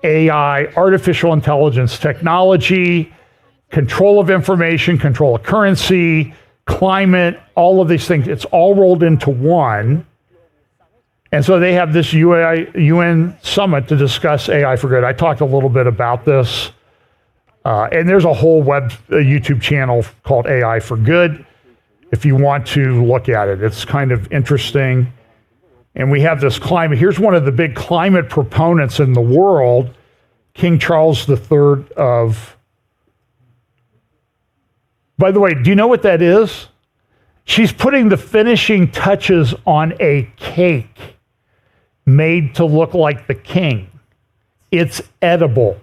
AI, artificial intelligence technology, control of information, control of currency, climate, all of these things. It's all rolled into one. And so they have this UN summit to discuss AI for Good. I talked a little bit about this. And there's a whole YouTube channel called AI for Good if you want to look at it. It's kind of interesting. And we have this climate. Here's one of the big climate proponents in the world, King Charles III of... By the way, do you know what that is? She's putting the finishing touches on a cake made to look like the king. It's edible.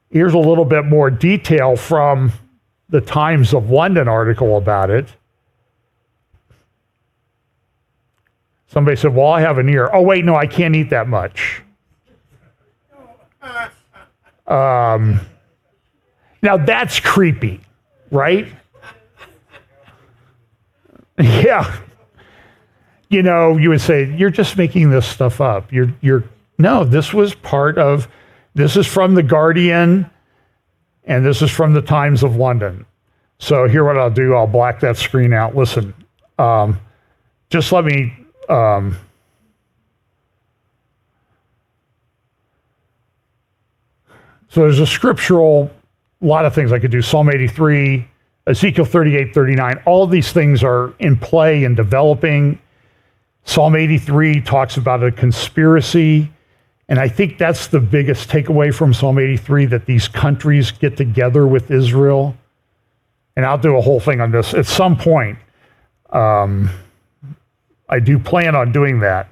Here's a little bit more detail from the Times of London article about it. Somebody said, well, I have an ear. Oh, wait, no, I can't eat that much. Now that's creepy, right? Yeah. You know, you would say, you're just making this stuff up. No, this was this is from The Guardian, and this is from the Times of London. So here what I'll do, I'll black that screen out. Listen, just let me, so there's a scriptural, a lot of things I could do. Psalm 83, Ezekiel 38, 39, all of these things are in play and developing. Psalm 83 talks about a conspiracy. And I think that's the biggest takeaway from Psalm 83, that these countries get together with Israel. And I'll do a whole thing on this at some point. I do plan on doing that.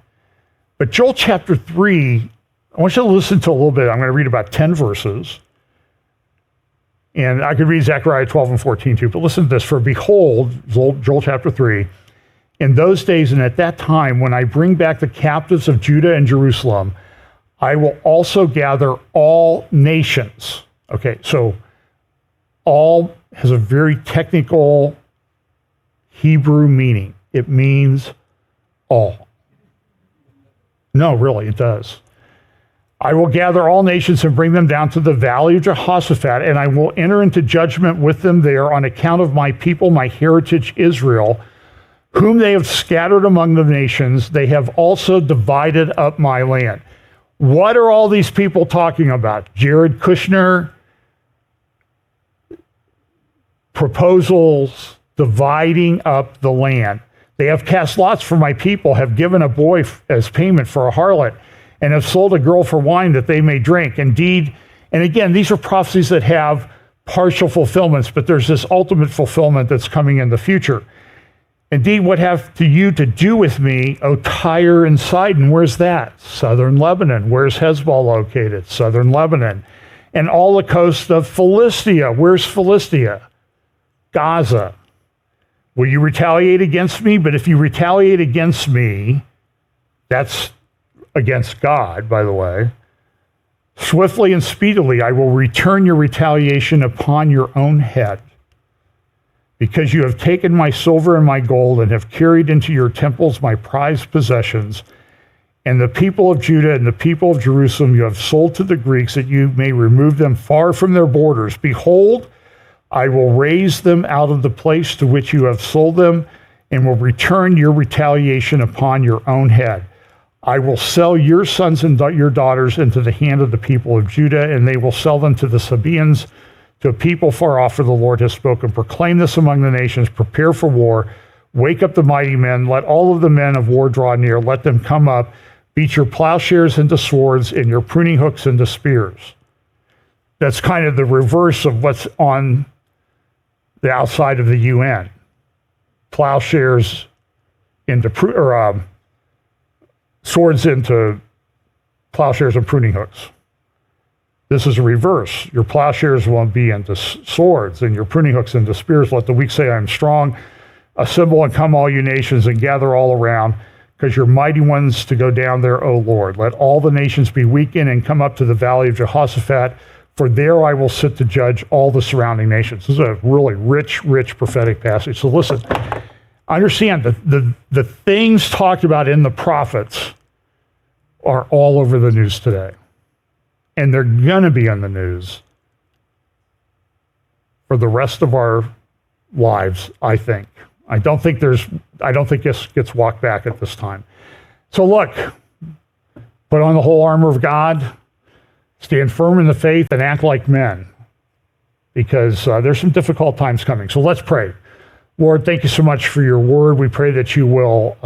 But Joel chapter 3, I want you to listen to a little bit. I'm going to read about 10 verses. And I could read Zechariah 12 and 14 too. But listen to this. For behold, Joel chapter 3, in those days and at that time, when I bring back the captives of Judah and Jerusalem, I will also gather all nations. Okay, so all has a very technical Hebrew meaning. It means all. No, really, it does. I will gather all nations and bring them down to the valley of Jehoshaphat, and I will enter into judgment with them there on account of my people, my heritage Israel, whom they have scattered among the nations. They have also divided up my land. What are all these people talking about? Jared Kushner, proposals, dividing up the land. They have cast lots for my people, have given a boy as payment for a harlot, and have sold a girl for wine that they may drink. Indeed, and again, these are prophecies that have partial fulfillments, but there's this ultimate fulfillment that's coming in the future. Indeed, what have you to do with me, O Tyre and Sidon? Where's that? Southern Lebanon. Where's Hezbollah located? Southern Lebanon. And all the coast of Philistia. Where's Philistia? Gaza. Will you retaliate against me? But if you retaliate against me, that's against God, by the way. Swiftly and speedily I will return your retaliation upon your own head. Because you have taken my silver and my gold and have carried into your temples my prized possessions, and the people of Judah and the people of Jerusalem you have sold to the Greeks that you may remove them far from their borders. Behold, I will raise them out of the place to which you have sold them and will return your retaliation upon your own head. I will sell your sons and your daughters into the hand of the people of Judah, and they will sell them to the Sabaeans, to a people far off, for the Lord has spoken. Proclaim this among the nations, prepare for war, wake up the mighty men, let all of the men of war draw near, let them come up, beat your plowshares into swords and your pruning hooks into spears. That's kind of the reverse of what's on the outside of the UN. Plowshares into, swords into plowshares and pruning hooks. This is a reverse. Your plowshares won't be into swords, and your pruning hooks into spears. Let the weak say, I am strong. Assemble and come, all you nations, and gather all around, because you're mighty ones to go down there, O Lord. Let all the nations be weakened and come up to the valley of Jehoshaphat, for there I will sit to judge all the surrounding nations. This is a really rich prophetic passage. So listen, understand that the things talked about in the prophets are all over the news today. And they're going to be on the news for the rest of our lives, I think. I don't think this gets walked back at this time. So look, put on the whole armor of God, stand firm in the faith, and act like men, because there's some difficult times coming. So let's pray. Lord, thank you so much for your word. We pray that you will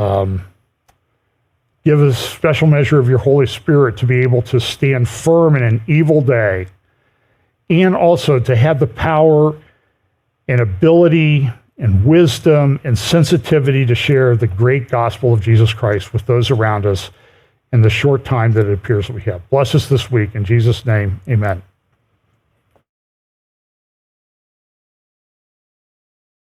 give us a special measure of your Holy Spirit to be able to stand firm in an evil day, and also to have the power and ability and wisdom and sensitivity to share the great gospel of Jesus Christ with those around us in the short time that it appears that we have. Bless us this week. In Jesus' name, amen.